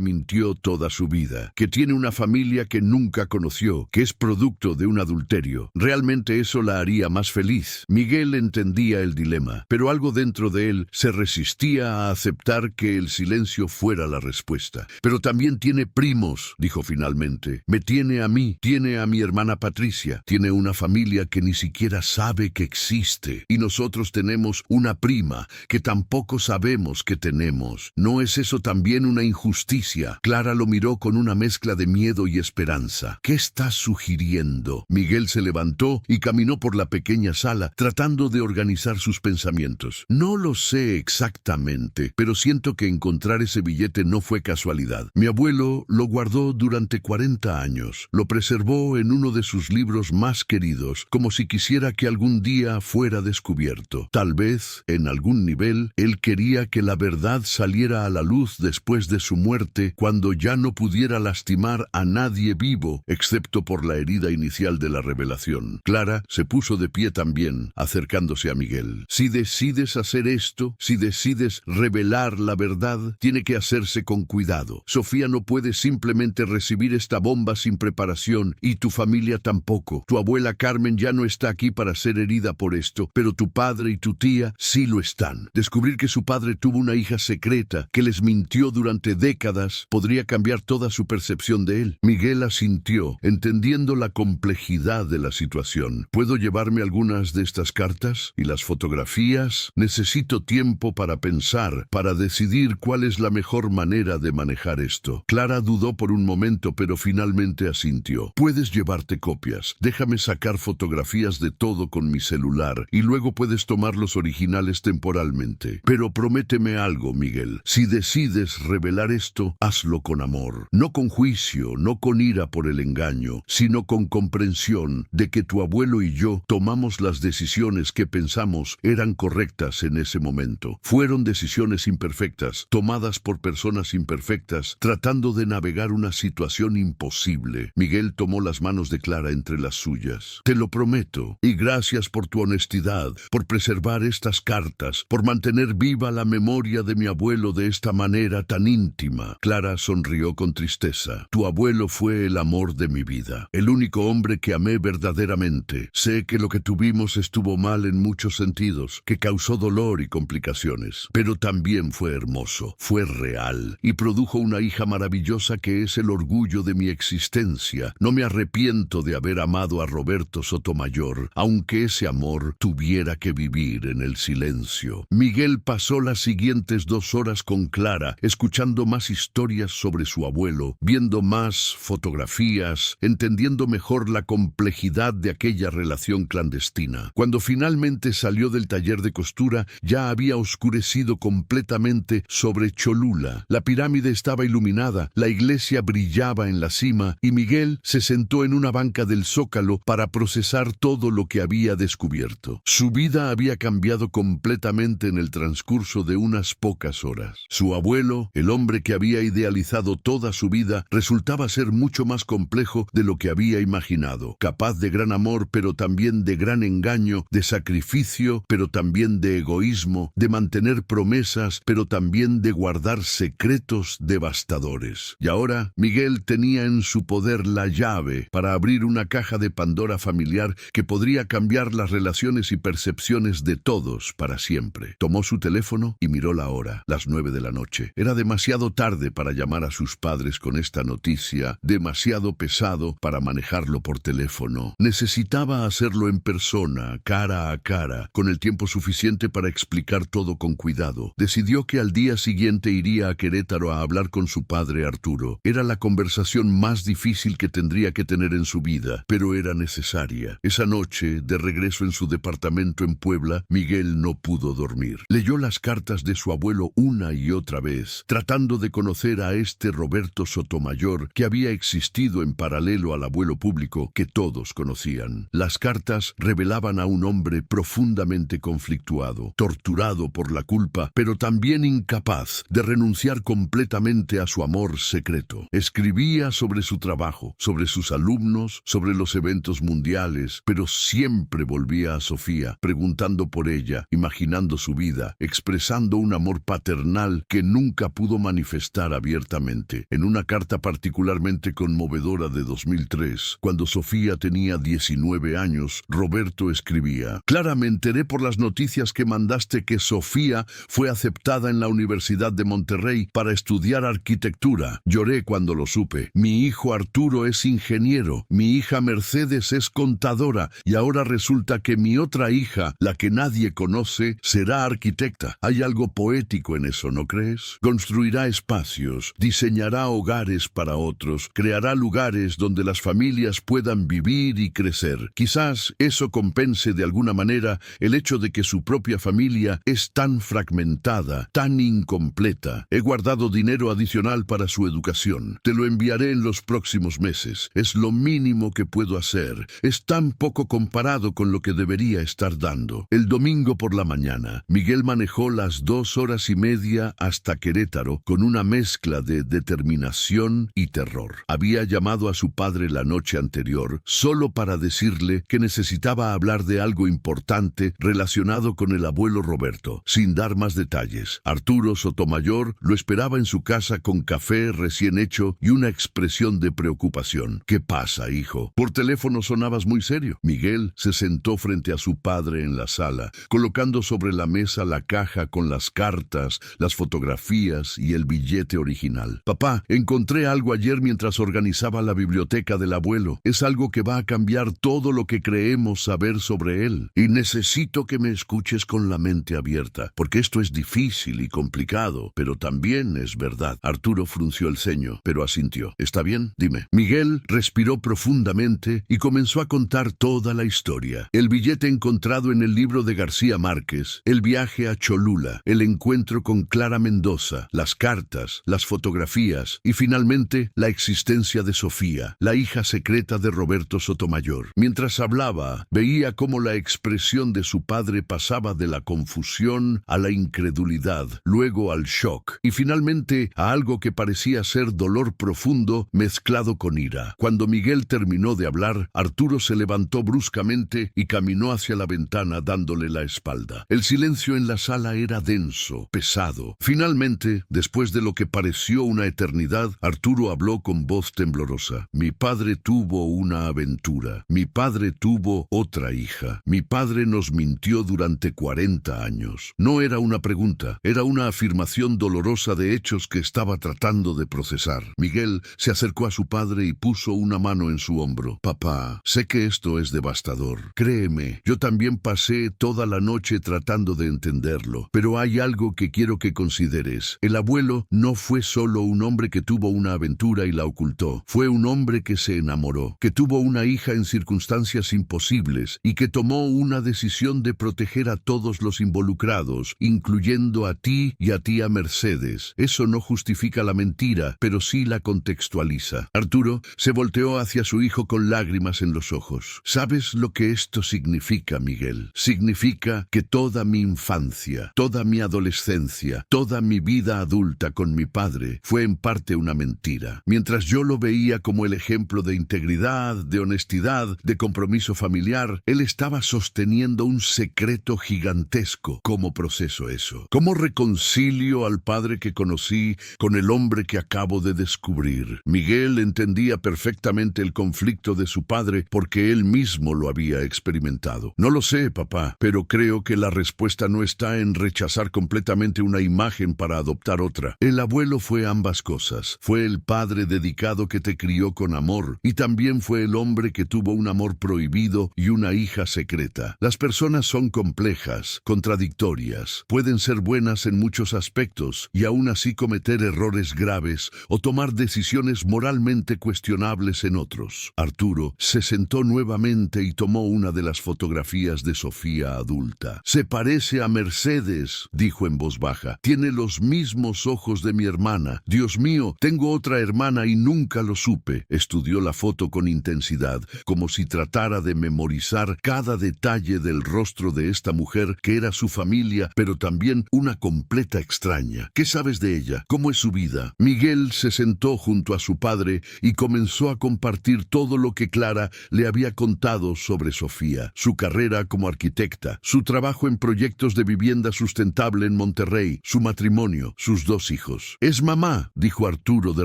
mintió toda su vida, que tiene una familia que nunca conoció, que es producto de un adulterio. Realmente eso la haría más feliz. Miguel entendía el dilema, pero algo dentro de él se resistía a aceptar que el silencio fuera la respuesta. Pero también tiene primos, dijo finalmente. Me tiene a mí, tiene a mi hermana Patricia, tiene una familia que ni siquiera sabe que existe. Y nosotros tenemos una prima que tampoco sabemos que tenemos. ¿No es eso también una injusticia? Clara lo miró con una mezcla de miedo y esperanza. ¿Qué estás sugiriendo? Miguel se levantó y caminó por la pequeña sala, tratando de organizar sus pensamientos. No lo sé exactamente, pero siento que encontrar ese billete no fue casualidad. Mi abuelo lo guardó durante 40 años. Lo preservó en uno de sus libros más queridos, como si quisiera que algún día fuera descubierto. Tal vez, en algún nivel, él quería que la verdad saliera a la luz después de su muerte, cuando ya no pudiera lastimar a nadie vivo, excepto por la herida inicial de la revelación. Clara se puso de pie también, acercándose a Miguel. Si decides hacer esto, si decides revelar la verdad, tiene que hacerse con cuidado. Sofía no puede simplemente recibir esta bomba sin preparación, y tu familia tampoco. Tu abuela Carmen ya no está aquí para ser herida por esto, pero tu padre y tu tía sí lo están. Descubrir que su padre tuvo una hija secreta que les mintió durante décadas podría cambiar toda su percepción de él. Miguel asintió, entendiendo la complejidad de la situación. ¿Puedo llevarme algunas de estas cartas y las fotografías? Necesito tiempo para pensar, para decidir cuál es la mejor manera de manejar esto. Clara dudó por un momento, pero finalmente asintió. Puedes llevarte copias. Déjame sacar fotografías de todo con mi celular y luego puedes tomar los originales temporalmente. Pero prométeme algo, Miguel. Si decides revelar esto, hazlo con amor. No con juicio, no con ira por el engaño, sino con comprensión de que tu abuelo y yo tomamos las decisiones que pensamos eran correctas en ese momento. Fueron decisiones imperfectas, tomadas por personas imperfectas, tratando de navegar una situación imposible. Miguel tomó las manos de Clara entre las suyas. Te lo prometo, y gracias por tu honestidad, por preservar estas cartas, por mantener viva la memoria de mi abuelo de esta manera tan íntima. Clara sonrió con tristeza. Tu abuelo fue el amor de mi vida, el único hombre que amé verdaderamente. Sé que lo que tuvimos estuvo mal en muchos sentidos, que causó dolor y complicaciones, pero también fue hermoso, fue real, y produjo una hija maravillosa que es el orgullo de mi existencia. No me arrepiento de haber amado a Roberto Sotomayor, aunque ese amor tuviera que vivir en el silencio. Miguel pasó las siguientes 2 horas con Clara, escuchando más historias sobre su abuelo, viendo más fotografías, entendiendo mejor la complejidad de aquella relación clandestina. Cuando finalmente salió del taller de costura, ya había oscurecido completamente sobre Cholula. La pirámide estaba iluminada, la iglesia brillaba en la cima, y Miguel se sentó en una banca del Zócalo para procesar todo lo que había descubierto. Su vida había cambiado completamente en el transcurso de unas pocas horas. Su abuelo, el hombre que había idealizado toda su vida, resultaba ser mucho más complejo de lo que había imaginado. Capaz de gran amor, pero también de gran engaño, de sacrificio, pero también de egoísmo, de mantener promesas, pero también de guardar secretos devastadores. Y ahora Miguel tenía en su poder la llave para abrir una caja de Pandora familiar que podría cambiar las relaciones y percepciones de todos para siempre. Tomó su teléfono y miró la hora, las 9 de la noche. Era demasiado tarde para llamar a sus padres con esta noticia, demasiado pesado para manejarlo por teléfono. Necesitaba hacerlo en persona, cara a cara, con el tiempo suficiente para explicar todo con cuidado. Decidió que al día siguiente iría a Querétaro a hablar con su padre Arturo. Era la conversación más difícil que tendría que tener en su vida, pero era necesaria. Esa noche, de regreso en su departamento en Puebla, Miguel no pudo dormir. Leyó las cartas de su abuelo una y otra vez, tratando de conocer a este Roberto Sotomayor que había existido en paralelo al abuelo público que todos conocían. Las cartas revelaban a un hombre profundamente conflictuado, torturado por la culpa, pero también incapaz de renunciar completamente a su amor secreto. Escribía sobre su trabajo, sobre sus alumnos, sobre los eventos mundiales, pero siempre volvía a Sofía Sofía, preguntando por ella, imaginando su vida, expresando un amor paternal que nunca pudo manifestar abiertamente. En una carta particularmente conmovedora de 2003, cuando Sofía tenía 19 años, Roberto escribía: Clara, me enteré por las noticias que mandaste que Sofía fue aceptada en la Universidad de Monterrey para estudiar arquitectura. Lloré cuando lo supe. Mi hijo Arturo es ingeniero, mi hija Mercedes es contadora y ahora resulta que mi otra hija, la que nadie conoce, será arquitecta. Hay algo poético en eso, ¿no crees? Construirá espacios, diseñará hogares para otros, creará lugares donde las familias puedan vivir y crecer. Quizás eso compense de alguna manera el hecho de que su propia familia es tan fragmentada, tan incompleta. He guardado dinero adicional para su educación. Te lo enviaré en los próximos meses. Es lo mínimo que puedo hacer. Es tan poco comparado con lo que debería estar dando. El domingo por la mañana, Miguel manejó las 2 horas y media hasta Querétaro con una mezcla de determinación y terror. Había llamado a su padre la noche anterior solo para decirle que necesitaba hablar de algo importante relacionado con el abuelo Roberto, sin dar más detalles. Arturo Sotomayor lo esperaba en su casa con café recién hecho y una expresión de preocupación. ¿Qué pasa, hijo? Por teléfono sonabas muy serio. Miguel se sentó frente a su padre en la sala, colocando sobre la mesa la caja con las cartas, las fotografías y el billete original. Papá, encontré algo ayer mientras organizaba la biblioteca del abuelo. Es algo que va a cambiar todo lo que creemos saber sobre él. Y necesito que me escuches con la mente abierta, porque esto es difícil y complicado, pero también es verdad. Arturo frunció el ceño, pero asintió. ¿Está bien? Dime. Miguel respiró profundamente y comenzó a contar toda la historia. El billete encontrado en el libro de García Márquez, el viaje a Cholula, el encuentro con Clara Mendoza, las cartas, las fotografías y finalmente la existencia de Sofía, la hija secreta de Roberto Sotomayor. Mientras hablaba, veía cómo la expresión de su padre pasaba de la confusión a la incredulidad, luego al shock y finalmente a algo que parecía ser dolor profundo mezclado con ira. Cuando Miguel terminó de hablar, Arturo se levantó bruscamente y caminó hacia la ventana dándole la espalda. El silencio en la sala era denso, pesado. Finalmente, después de lo que pareció una eternidad, Arturo habló con voz temblorosa. Mi padre tuvo una aventura. Mi padre tuvo otra hija. Mi padre nos mintió durante 40 años. No era una pregunta, era una afirmación dolorosa de hechos que estaba tratando de procesar. Miguel se acercó a su padre y puso una mano en su hombro. Papá, sé que esto es devastador. Créeme, yo también pasé toda la noche tratando de entenderlo, pero hay algo que quiero que consideres. El abuelo no fue solo un hombre que tuvo una aventura y la ocultó. Fue un hombre que se enamoró, que tuvo una hija en circunstancias imposibles y que tomó una decisión de proteger a todos los involucrados, incluyendo a ti y a tía Mercedes. Eso no justifica la mentira, pero sí la contextualiza. Arturo se volteó hacia su hijo con lágrimas en los ojos. ¿Sabes lo que esto significa, Miguel? Significa que toda mi infancia, toda mi adolescencia, toda mi vida adulta con mi padre fue en parte una mentira. Mientras yo lo veía como el ejemplo de integridad, de honestidad, de compromiso familiar, él estaba sosteniendo un secreto gigantesco. ¿Cómo proceso eso? ¿Cómo reconcilio al padre que conocí con el hombre que acabo de descubrir? Miguel entendía perfectamente el conflicto de su padre porque él mismo lo había experimentado. No lo sé, papá, pero creo que la respuesta no está en rechazar completamente una imagen para adoptar otra. El abuelo fue ambas cosas. Fue el padre dedicado que te crió con amor y también fue el hombre que tuvo un amor prohibido y una hija secreta. Las personas son complejas, contradictorias, pueden ser buenas en muchos aspectos y aún así cometer errores graves o tomar decisiones moralmente cuestionables en otros. Arturo se sentó nuevamente y tomó una de las fotografías de Sofía adulta. Se parece a Mercedes, dijo en voz baja. Tiene los mismos ojos de mi hermana. Dios mío, tengo otra hermana y nunca lo supe. Estudió la foto con intensidad, como si tratara de memorizar cada detalle del rostro de esta mujer que era su familia, pero también una completa extraña. ¿Qué sabes de ella? ¿Cómo es su vida? Miguel se sentó junto a su padre y comenzó a compartir todo lo que Clara le había contado sobre Sofía, su carrera carrera como arquitecta, su trabajo en proyectos de vivienda sustentable en Monterrey, su matrimonio, sus 2 hijos. «Es mamá», dijo Arturo de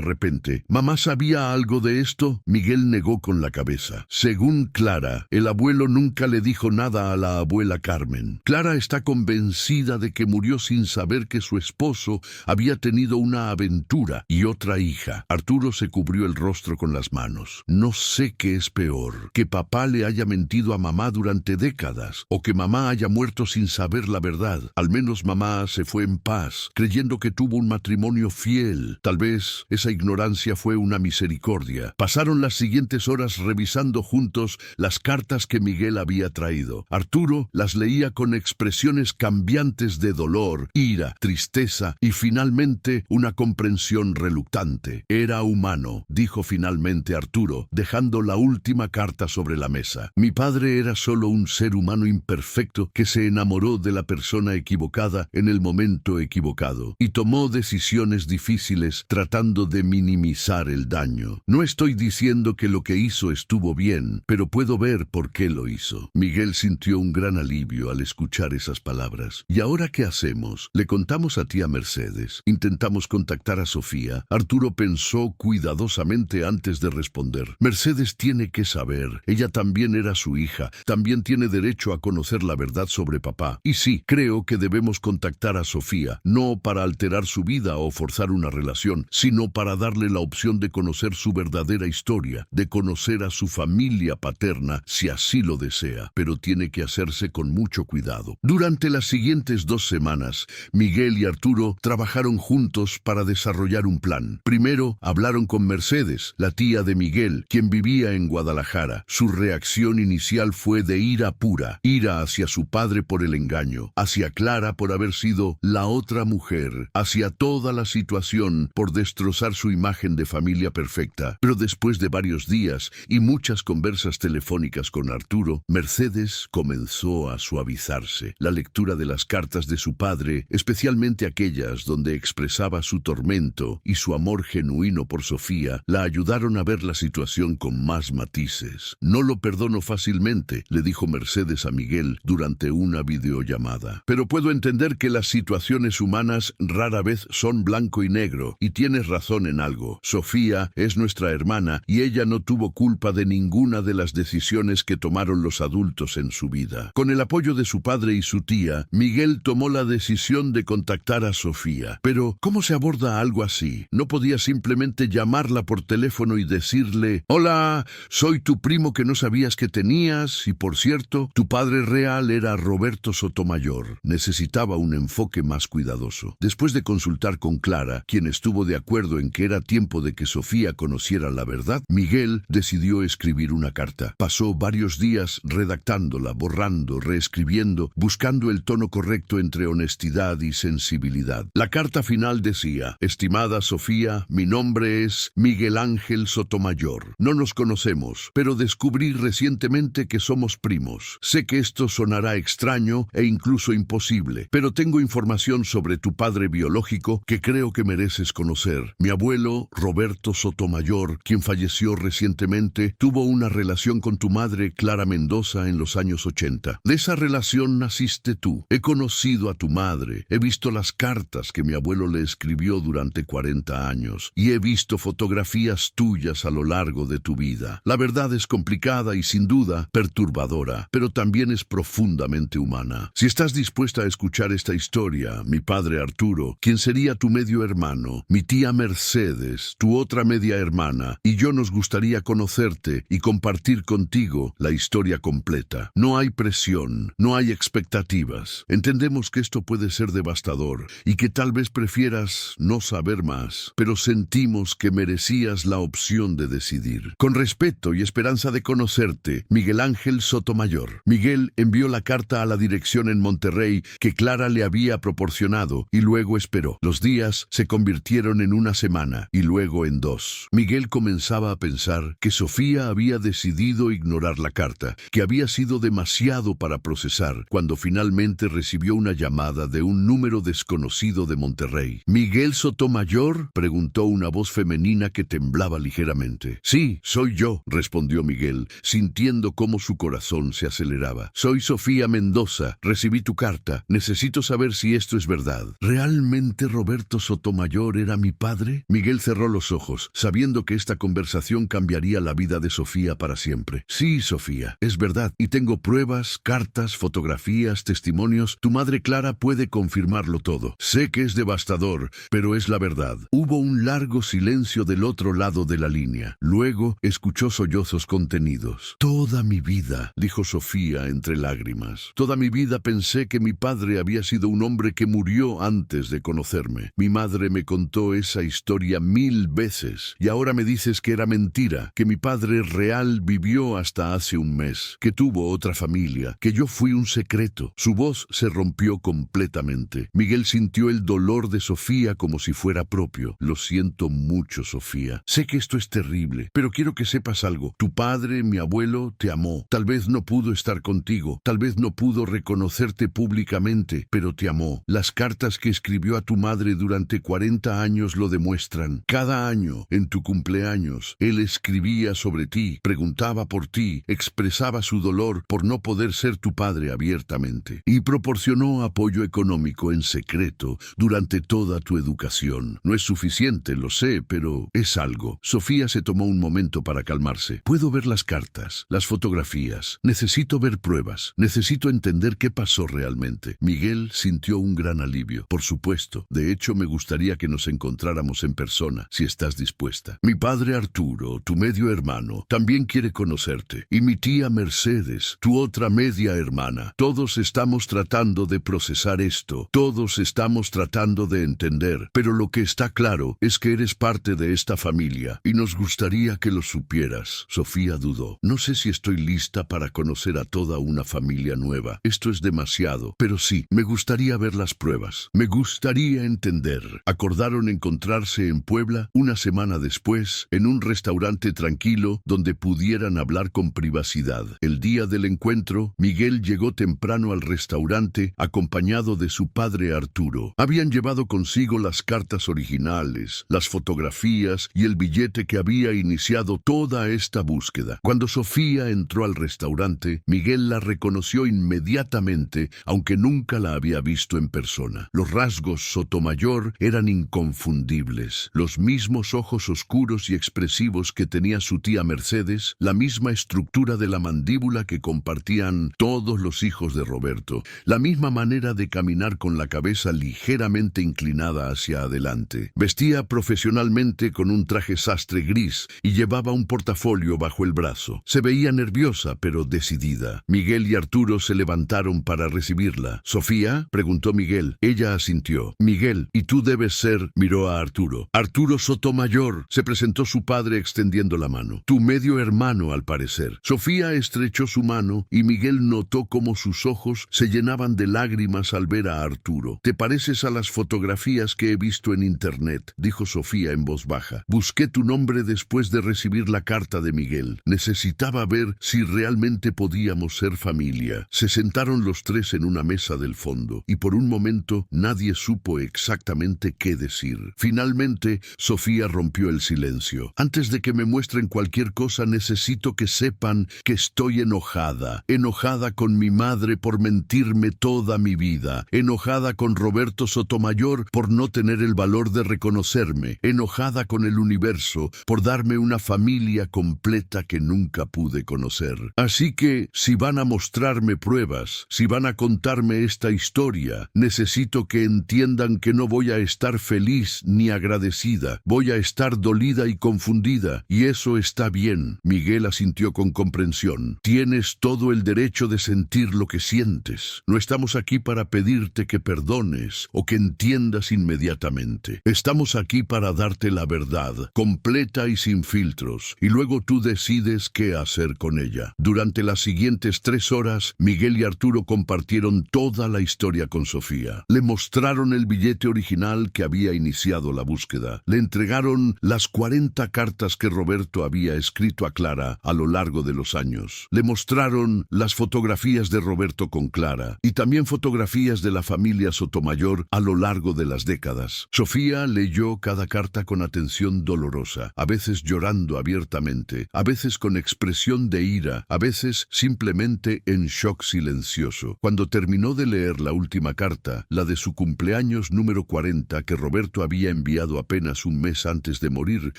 repente. «¿Mamá sabía algo de esto?» Miguel negó con la cabeza. Según Clara, el abuelo nunca le dijo nada a la abuela Carmen. Clara está convencida de que murió sin saber que su esposo había tenido una aventura y otra hija. Arturo se cubrió el rostro con las manos. «No sé qué es peor, que papá le haya mentido a mamá durante décadas, o que mamá haya muerto sin saber la verdad. Al menos mamá se fue en paz, creyendo que tuvo un matrimonio fiel. Tal vez esa ignorancia fue una misericordia». Pasaron las siguientes horas revisando juntos las cartas que Miguel había traído. Arturo las leía con expresiones cambiantes de dolor, ira, tristeza y finalmente una comprensión reluctante. «Era humano», dijo finalmente Arturo, dejando la última carta sobre la mesa. «Mi padre era solo un ser humano imperfecto que se enamoró de la persona equivocada en el momento equivocado y tomó decisiones difíciles tratando de minimizar el daño. No estoy diciendo que lo que hizo estuvo bien, pero puedo ver por qué lo hizo». Miguel sintió un gran alivio al escuchar esas palabras. «¿Y ahora qué hacemos? ¿Le contamos a tía Mercedes? ¿Intentamos contactar a Sofía?» Arturo pensó cuidadosamente antes de responder. «Mercedes tiene que saber. Ella también era su hija. También tiene derecho a conocer la verdad sobre papá. Y sí, creo que debemos contactar a Sofía, no para alterar su vida o forzar una relación, sino para darle la opción de conocer su verdadera historia, de conocer a su familia paterna si así lo desea, pero tiene que hacerse con mucho cuidado». Durante las siguientes 2 semanas, Miguel y Arturo trabajaron juntos para desarrollar un plan. Primero, hablaron con Mercedes, la tía de Miguel, quien vivía en Guadalajara. Su reacción inicial fue de ira pura, ira hacia su padre por el engaño, hacia Clara por haber sido la otra mujer, hacia toda la situación por destrozar su imagen de familia perfecta. Pero después de varios días y muchas conversas telefónicas con Arturo, Mercedes comenzó a suavizarse. La lectura de las cartas de su padre, especialmente aquellas donde expresaba su tormento y su amor genuino por Sofía, la ayudaron a ver la situación con más matices. «No lo perdono fácilmente», le dijo Mercedes a Miguel durante una videollamada. «Pero puedo entender que las situaciones humanas rara vez son blanco y negro, y tienes razón en algo. Sofía es nuestra hermana y ella no tuvo culpa de ninguna de las decisiones que tomaron los adultos en su vida». Con el apoyo de su padre y su tía, Miguel tomó la decisión de contactar a Sofía. Pero, ¿cómo se aborda algo así? No podía simplemente llamarla por teléfono y decirle: «Hola, soy tu primo que no sabías que tenías, y por cierto, tu padre real era Roberto Sotomayor». Necesitaba un enfoque más cuidadoso. Después de consultar con Clara, quien estuvo de acuerdo en que era tiempo de que Sofía conociera la verdad, Miguel decidió escribir una carta. Pasó varios días redactándola, borrando, reescribiendo, buscando el tono correcto entre honestidad y sensibilidad. La carta final decía: «Estimada Sofía, mi nombre es Miguel Ángel Sotomayor. No nos conocemos, pero descubrí recientemente que somos primos. Sé que esto sonará extraño e incluso imposible, pero tengo información sobre tu padre biológico que creo que mereces conocer. Mi abuelo, Roberto Sotomayor, quien falleció recientemente, tuvo una relación con tu madre, Clara Mendoza, en los años 80. De esa relación naciste tú. He conocido a tu madre, he visto las cartas que mi abuelo le escribió durante 40 años, y he visto fotografías tuyas a lo largo de tu vida. La verdad es complicada y sin duda perturbadora, pero también es profundamente humana. Si estás dispuesta a escuchar esta historia, mi padre Arturo, quien sería tu medio hermano, mi tía Mercedes, tu otra media hermana, y yo nos gustaría conocerte y compartir contigo la historia completa. No hay presión, no hay expectativas. Entendemos que esto puede ser devastador y que tal vez prefieras no saber más, pero sentimos que merecías la opción de decidir. Con respeto y esperanza de conocerte, Miguel Ángel Sotomayor». Miguel envió la carta a la dirección en Monterrey que Clara le había proporcionado y luego esperó. Los días se convirtieron en una semana y luego en 2. Miguel comenzaba a pensar que Sofía había decidido ignorar la carta, que había sido demasiado para procesar, cuando finalmente recibió una llamada de un número desconocido de Monterrey. «¿Miguel Sotomayor?», preguntó una voz femenina que temblaba ligeramente. «Sí, soy yo», respondió Miguel, sintiendo cómo su corazón se aceleraba. aceleraba. Soy Sofía Mendoza. Recibí tu carta. Necesito saber si esto es verdad. ¿Realmente Roberto Sotomayor era mi padre? Miguel cerró los ojos, sabiendo que esta conversación cambiaría la vida de Sofía para siempre. Sí, Sofía, es verdad. Y tengo pruebas, cartas, fotografías, testimonios. Tu madre Clara puede confirmarlo todo. Sé que es devastador, pero es la verdad. Hubo un largo silencio del otro lado de la línea. Luego escuchó sollozos contenidos. Toda mi vida, dijo Sofía entre lágrimas. Toda mi vida pensé que mi padre había sido un hombre que murió antes de conocerme. Mi madre me contó esa historia 1000 veces. Y ahora me dices que era mentira, que mi padre real vivió hasta hace un mes, que tuvo otra familia, que yo fui un secreto. Su voz se rompió completamente. Miguel sintió el dolor de Sofía como si fuera propio. Lo siento mucho, Sofía. Sé que esto es terrible, pero quiero que sepas algo. Tu padre, mi abuelo, te amó. Tal vez no pudo estar contigo, tal vez no pudo reconocerte públicamente, pero te amó. Las cartas que escribió a tu madre durante 40 años lo demuestran. Cada año, en tu cumpleaños, él escribía sobre ti, preguntaba por ti, expresaba su dolor por no poder ser tu padre abiertamente, y proporcionó apoyo económico en secreto durante toda tu educación. No es suficiente, lo sé, pero es algo. Sofía se tomó un momento para calmarse. Puedo ver las cartas, las fotografías. Necesito ver pruebas. Necesito entender qué pasó realmente. Miguel sintió un gran alivio. Por supuesto. De hecho, me gustaría que nos encontráramos en persona, si estás dispuesta. Mi padre Arturo, tu medio hermano, también quiere conocerte. Y mi tía Mercedes, tu otra media hermana. Todos estamos tratando de procesar esto. Todos estamos tratando de entender. Pero lo que está claro es que eres parte de esta familia y nos gustaría que lo supieras. Sofía dudó. No sé si estoy lista para conocer a toda una familia nueva. Esto es demasiado. Pero sí, me gustaría ver las pruebas. Me gustaría entender. Acordaron encontrarse en Puebla una semana después, en un restaurante tranquilo donde pudieran hablar con privacidad. El día del encuentro, Miguel llegó temprano al restaurante acompañado de su padre Arturo. Habían llevado consigo las cartas originales, las fotografías y el billete que había iniciado toda esta búsqueda. Cuando Sofía entró al restaurante, Miguel la reconoció inmediatamente, aunque nunca la había visto en persona. Los rasgos Sotomayor eran inconfundibles. Los mismos ojos oscuros y expresivos que tenía su tía Mercedes, la misma estructura de la mandíbula que compartían todos los hijos de Roberto, la misma manera de caminar con la cabeza ligeramente inclinada hacia adelante. Vestía profesionalmente con un traje sastre gris y llevaba un portafolio bajo el brazo. Se veía nerviosa, pero decidida. Miguel y Arturo se levantaron para recibirla. ¿Sofía?, preguntó Miguel. Ella asintió. Miguel, y tú debes ser, miró a Arturo. Arturo Sotomayor, se presentó su padre extendiendo la mano. Tu medio hermano, al parecer. Sofía estrechó su mano y Miguel notó cómo sus ojos se llenaban de lágrimas al ver a Arturo. Te pareces a las fotografías que he visto en internet, dijo Sofía en voz baja. Busqué tu nombre después de recibir la carta de Miguel. Necesitaba ver si realmente podíamos ser familia. Se sentaron los tres en una mesa del fondo y por un momento nadie supo exactamente qué decir. Finalmente, Sofía rompió el silencio. Antes de que me muestren cualquier cosa, necesito que sepan que estoy enojada. Enojada con mi madre por mentirme toda mi vida. Enojada con Roberto Sotomayor por no tener el valor de reconocerme. Enojada con el universo por darme una familia completa que nunca pude conocer. Así que, si van a mostrarme pruebas, si van a contarme esta historia, necesito que entiendan que no voy a estar feliz ni agradecida. Voy a estar dolida y confundida, y eso está bien. Miguel asintió con comprensión. Tienes todo el derecho de sentir lo que sientes. No estamos aquí para pedirte que perdones o que entiendas inmediatamente. Estamos aquí para darte la verdad, completa y sin filtros, y luego tú decides qué hacer con ella. Durante las siguientes 3 horas, Miguel y Arturo compartieron toda la historia con Sofía. Le mostraron el billete original que había iniciado la búsqueda. Le entregaron las 40 cartas que Roberto había escrito a Clara a lo largo de los años. Le mostraron las fotografías de Roberto con Clara y también fotografías de la familia Sotomayor a lo largo de las décadas. Sofía leyó cada carta con atención dolorosa, a veces llorando abiertamente, a veces con expresión de ira, a veces simplemente en shock silencioso. Cuando terminó de leer la última carta, la de su cumpleaños número 40 que Roberto había enviado apenas un mes antes de morir,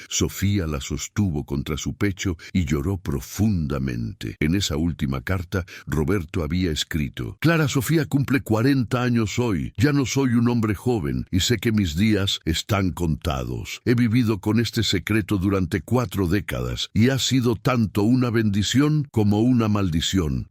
Sofía la sostuvo contra su pecho y lloró profundamente. En esa última carta, Roberto había escrito: Clara Sofía cumple 40 años hoy. Ya no soy un hombre joven y sé que mis días están contados. He vivido con este secreto durante 4 décadas y ha sido tanto una bendición como una maldición.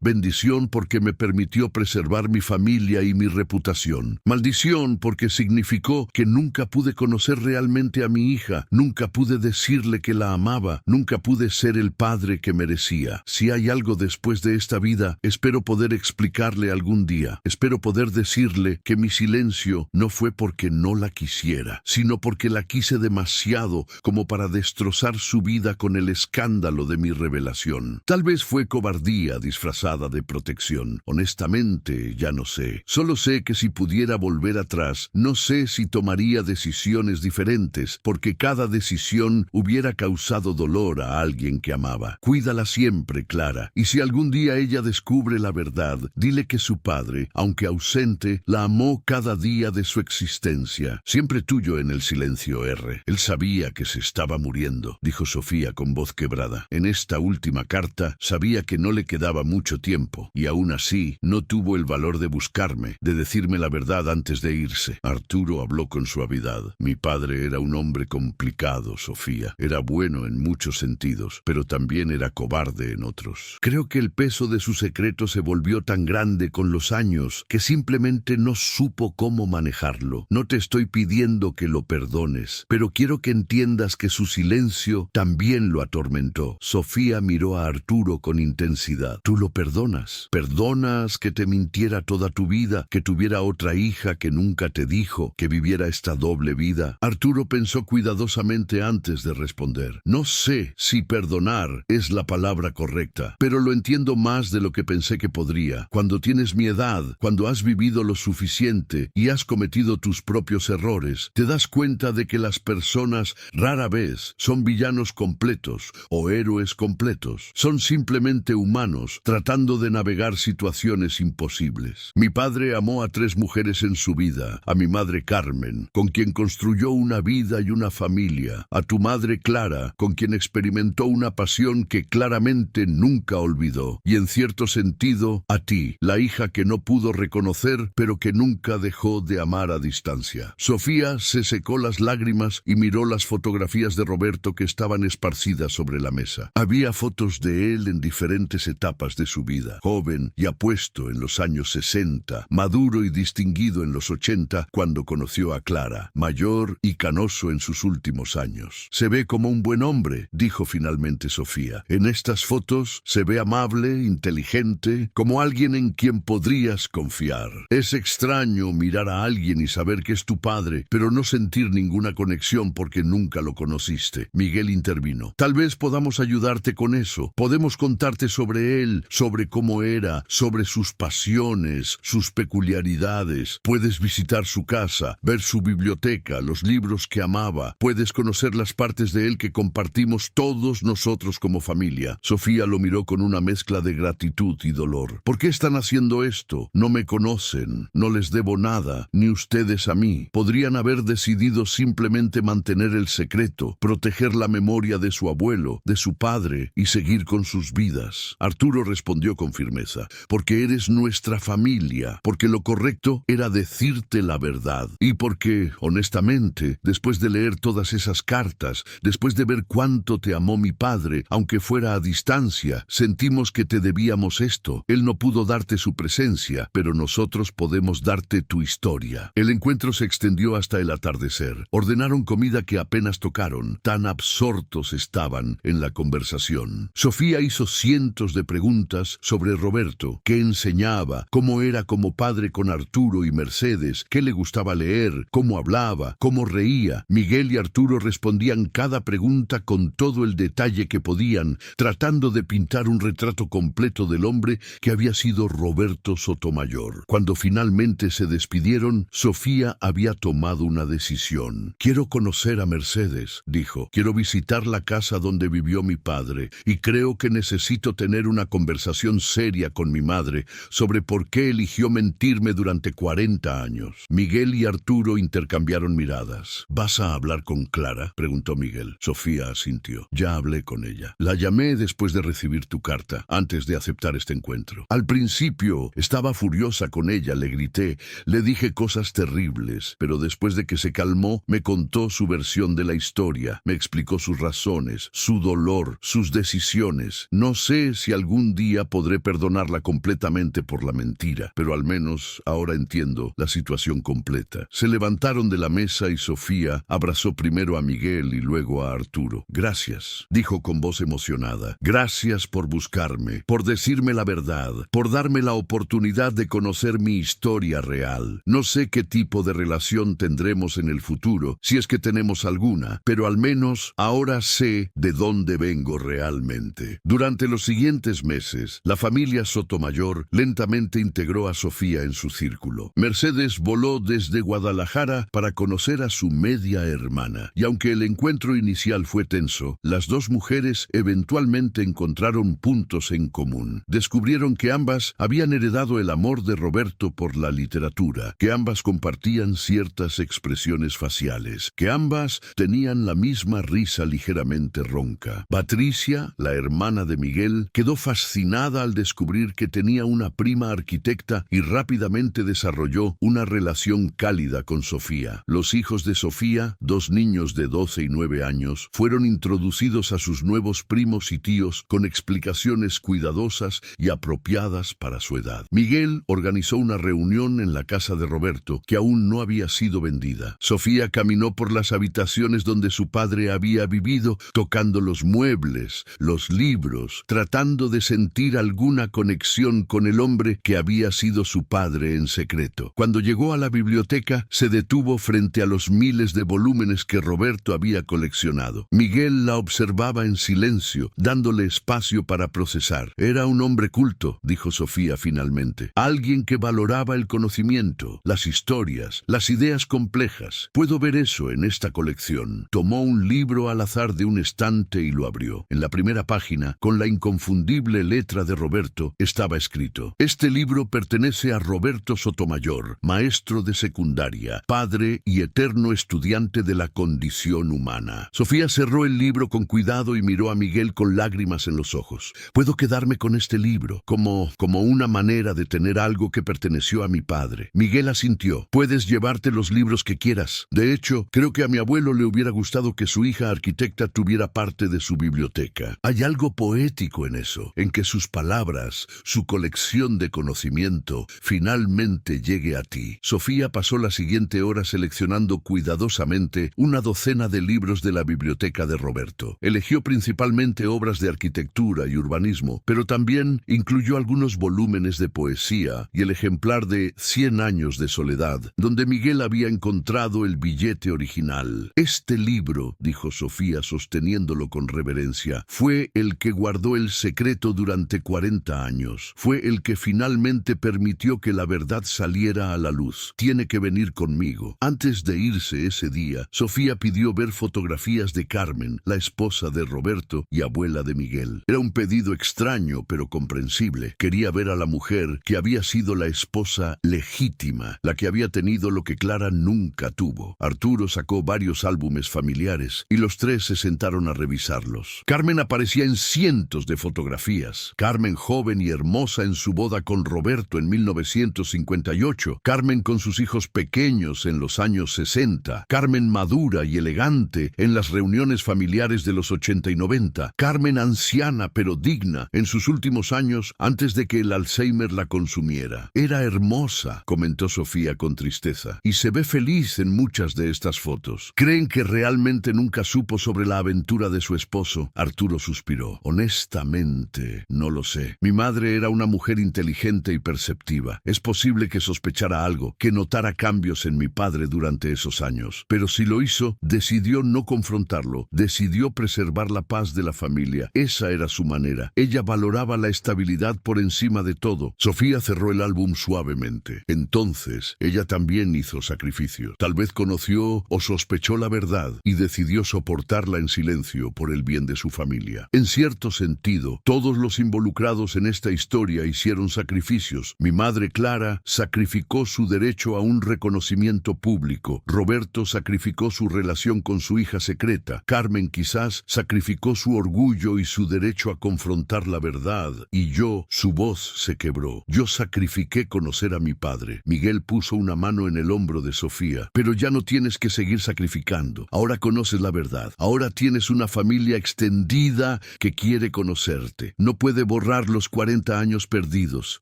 Bendición porque me permitió preservar mi familia y mi reputación. Maldición porque significó que nunca pude conocer realmente a mi hija, nunca pude decirle que la amaba, nunca pude ser el padre que merecía. Si hay algo después de esta vida, espero poder explicarle algún día. Espero poder decirle que mi silencio no fue porque no la quisiera, sino porque la quise demasiado como para destrozar su vida con el escándalo de mi revelación. Tal vez fue cobardía disfrazada de protección. Honestamente, ya no sé. Solo sé que si pudiera volver atrás, no sé si tomaría decisiones diferentes, porque cada decisión hubiera causado dolor a alguien que amaba. Cuídala siempre, Clara, y si algún día ella descubre la verdad, dile que su padre, aunque ausente, la amó cada día de su existencia. Siempre tuyo en el silencio, R. Él sabía que se estaba muriendo, dijo Sofía con voz quebrada. En esta última carta sabía que no le quedaba mucho tiempo, y aún así no tuvo el valor de buscarme, de decirme la verdad antes de irse. Arturo habló con suavidad. Mi padre era un hombre complicado, Sofía. Era bueno en muchos sentidos, pero también era cobarde en otros. Creo que el peso de su secreto se volvió tan grande con los años que simplemente no supo cómo manejarlo. No te estoy pidiendo que lo perdones, pero quiero que entiendas que su silencio también lo atormentó. Sofía miró a Arturo con intensidad. ¿Tú lo perdonas? ¿Perdonas que te mintiera toda tu vida, que tuviera otra hija que nunca te dijo, que viviera esta doble vida? Arturo pensó cuidadosamente antes de responder. No sé si perdonar es la palabra correcta, pero lo entiendo más de lo que pensé que podría. Cuando tienes mi edad, cuando has vivido lo suficiente y has cometido tus propios errores, te das cuenta de que las personas rara vez son villanos completos o héroes completos. Son simplemente humanos tratando de navegar situaciones imposibles. Mi padre amó a 3 mujeres en su vida: a mi madre Carmen, con quien construyó una vida y una familia; a tu madre Clara, con quien experimentó una pasión que claramente nunca olvidó; y en cierto sentido, a ti, la hija que no pudo reconocer, pero que nunca dejó de amar a distancia. Sofía se secó las lágrimas y miró las fotografías de Roberto que estaban esparcidas sobre la mesa. Había fotos de él en diferentes etapas de su vida: joven y apuesto en los años 60, maduro y distinguido en los 80 cuando conoció a Clara, mayor y canoso en sus últimos años. Se ve como un buen hombre, dijo finalmente Sofía. En estas fotos se ve amable, inteligente, como alguien en quien podrías confiar. Es extraño mirar a alguien y saber que es tu padre, pero no sentir ninguna conexión porque nunca lo conociste. Miguel intervino. Tal vez podamos ayudarte con eso. Podemos contarte sobre él, sobre cómo era, sobre sus pasiones, sus peculiaridades. Puedes visitar su casa, ver su biblioteca, los libros que amaba. Puedes conocer las partes de él que compartimos todos nosotros como familia. Sofía lo miró con una mezcla de gratitud y dolor. ¿Por qué están haciendo esto? No me conocen, no les debo nada, ni ustedes a mí. Podrían haber decidido simplemente mantener el secreto, proteger la memoria de su abuelo, de su padre, y seguir con sus vidas. Arturo respondió con firmeza: porque eres nuestra familia, porque lo correcto era decirte la verdad, y porque, honestamente, después de leer todas esas cartas, después de ver cuánto te amó mi padre, aunque fuera a distancia, sentimos que te debíamos esto. Él no pudo darte su presencia, pero nosotros podemos darte tu historia. El encuentro se extendió hasta el atardecer. Ordenaron comida que apenas tocaron, tan absortos estaban en la conversación. Sofía hizo cientos de preguntas sobre Roberto: qué enseñaba, cómo era como padre con Arturo y Mercedes, qué le gustaba leer, cómo hablaba, cómo reía. Miguel y Arturo respondían cada pregunta con todo el detalle que podían, tratando de pintar un retrato completo del hombre que había sido Roberto Sotomayor. Cuando finalmente se despidieron, Sofía había tomado una decisión. Quiero conocer a Mercedes, dijo. Quiero visitar la casa donde vivió mi padre, y creo que necesito tener una una conversación seria con mi madre sobre por qué eligió mentirme durante 40 años. Miguel y Arturo intercambiaron miradas. ¿Vas a hablar con Clara?, preguntó Miguel. Sofía asintió. Ya hablé con ella. La llamé después de recibir tu carta, antes de aceptar este encuentro. Al principio estaba furiosa con ella, le grité, le dije cosas terribles, pero después de que se calmó, me contó su versión de la historia, me explicó sus razones, su dolor, sus decisiones. No sé si algún día podré perdonarla completamente por la mentira, pero al menos ahora entiendo la situación completa. Se levantaron de la mesa y Sofía abrazó primero a Miguel y luego a Arturo. Gracias, dijo con voz emocionada. Gracias por buscarme, por decirme la verdad, por darme la oportunidad de conocer mi historia real. No sé qué tipo de relación tendremos en el futuro, si es que tenemos alguna, pero al menos ahora sé de dónde vengo realmente. Durante los siguientes meses, la familia Sotomayor lentamente integró a Sofía en su círculo. Mercedes voló desde Guadalajara para conocer a su media hermana, y aunque el encuentro inicial fue tenso, las dos mujeres eventualmente encontraron puntos en común. Descubrieron que ambas habían heredado el amor de Roberto por la literatura, que ambas compartían ciertas expresiones faciales, que ambas tenían la misma risa ligeramente ronca. Patricia, la hermana de Miguel, quedó fascinada al descubrir que tenía una prima arquitecta y rápidamente desarrolló una relación cálida con Sofía. Los hijos de Sofía, dos niños de 12 y 9 años, fueron introducidos a sus nuevos primos y tíos con explicaciones cuidadosas y apropiadas para su edad. Miguel organizó una reunión en la casa de Roberto, que aún no había sido vendida. Sofía caminó por las habitaciones donde su padre había vivido, tocando los muebles, los libros, tratando de sentir alguna conexión con el hombre que había sido su padre en secreto. Cuando llegó a la biblioteca, se detuvo frente a los miles de volúmenes que Roberto había coleccionado. Miguel la observaba en silencio, dándole espacio para procesar. Era un hombre culto, dijo Sofía finalmente. Alguien que valoraba el conocimiento, las historias, las ideas complejas. Puedo ver eso en esta colección. Tomó un libro al azar de un estante y lo abrió. En la primera página, con la inconfundible letra de Roberto, estaba escrito: este libro pertenece a Roberto Sotomayor, maestro de secundaria, padre y eterno estudiante de la condición humana. Sofía cerró el libro con cuidado y miró a Miguel con lágrimas en los ojos. Puedo quedarme con este libro, como una manera de tener algo que perteneció a mi padre. Miguel asintió. Puedes llevarte los libros que quieras. De hecho, creo que a mi abuelo le hubiera gustado que su hija arquitecta tuviera parte de su biblioteca. Hay algo poético en eso, en que sus palabras, su colección de conocimiento, finalmente llegue a ti. Sofía pasó la siguiente hora seleccionando cuidadosamente una docena de libros de la biblioteca de Roberto. Eligió principalmente obras de arquitectura y urbanismo, pero también incluyó algunos volúmenes de poesía y el ejemplar de 100 años de soledad, donde Miguel había encontrado el billete original. Este libro, dijo Sofía sosteniéndolo con reverencia, fue el que guardó el secreto durante 40 años. Fue el que finalmente permitió que la verdad saliera a la luz. Tiene que venir conmigo. Antes de irse ese día, Sofía pidió ver fotografías de Carmen, la esposa de Roberto y abuela de Miguel. Era un pedido extraño, pero comprensible. Quería ver a la mujer que había sido la esposa legítima, la que había tenido lo que Clara nunca tuvo. Arturo sacó varios álbumes familiares y los tres se sentaron a revisarlos. Carmen aparecía en cientos de fotografías. Carmen joven y hermosa en su boda con Roberto en 1958. Carmen con sus hijos pequeños en los años 60. Carmen madura y elegante en las reuniones familiares de los 80 y 90. Carmen anciana pero digna en sus últimos años antes de que el Alzheimer la consumiera. Era hermosa, comentó Sofía con tristeza, y se ve feliz en muchas de estas fotos. ¿Creen que realmente nunca supo sobre la aventura de su esposo? Arturo suspiró. Honestamente, no lo sé. Mi madre era una mujer inteligente y perceptiva. Es posible que sospechara algo, que notara cambios en mi padre durante esos años. Pero si lo hizo, decidió no confrontarlo. Decidió preservar la paz de la familia. Esa era su manera. Ella valoraba la estabilidad por encima de todo. Sofía cerró el álbum suavemente. Entonces, ella también hizo sacrificios. Tal vez conoció o sospechó la verdad y decidió soportarla en silencio por el bien de su familia. En cierto sentido, todo Todos los involucrados en esta historia hicieron sacrificios. Mi madre Clara sacrificó su derecho a un reconocimiento público. Roberto sacrificó su relación con su hija secreta. Carmen quizás sacrificó su orgullo y su derecho a confrontar la verdad. Y yo, su voz se quebró. Yo sacrifiqué conocer a mi padre. Miguel puso una mano en el hombro de Sofía. Pero ya no tienes que seguir sacrificando. Ahora conoces la verdad. Ahora tienes una familia extendida que quiere conocerte. No puede borrar los 40 años perdidos,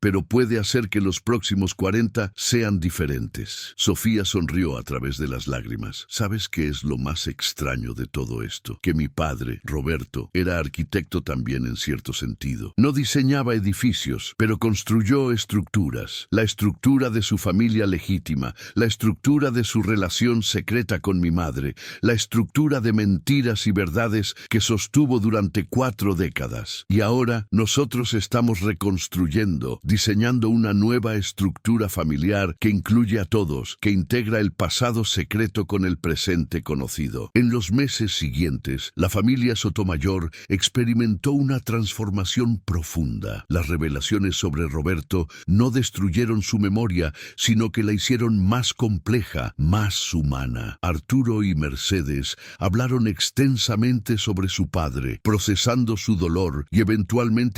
pero puede hacer que los próximos 40 sean diferentes. Sofía sonrió a través de las lágrimas. ¿Sabes qué es lo más extraño de todo esto? Que mi padre, Roberto, era arquitecto también en cierto sentido. No diseñaba edificios, pero construyó estructuras. La estructura de su familia legítima, la estructura de su relación secreta con mi madre, la estructura de mentiras y verdades que sostuvo durante 4 décadas. Y ahora nosotros estamos reconstruyendo, diseñando una nueva estructura familiar que incluye a todos, que integra el pasado secreto con el presente conocido. En los meses siguientes, la familia Sotomayor experimentó una transformación profunda. Las revelaciones sobre Roberto no destruyeron su memoria, sino que la hicieron más compleja, más humana. Arturo y Mercedes hablaron extensamente sobre su padre, procesando su dolor y eventualmente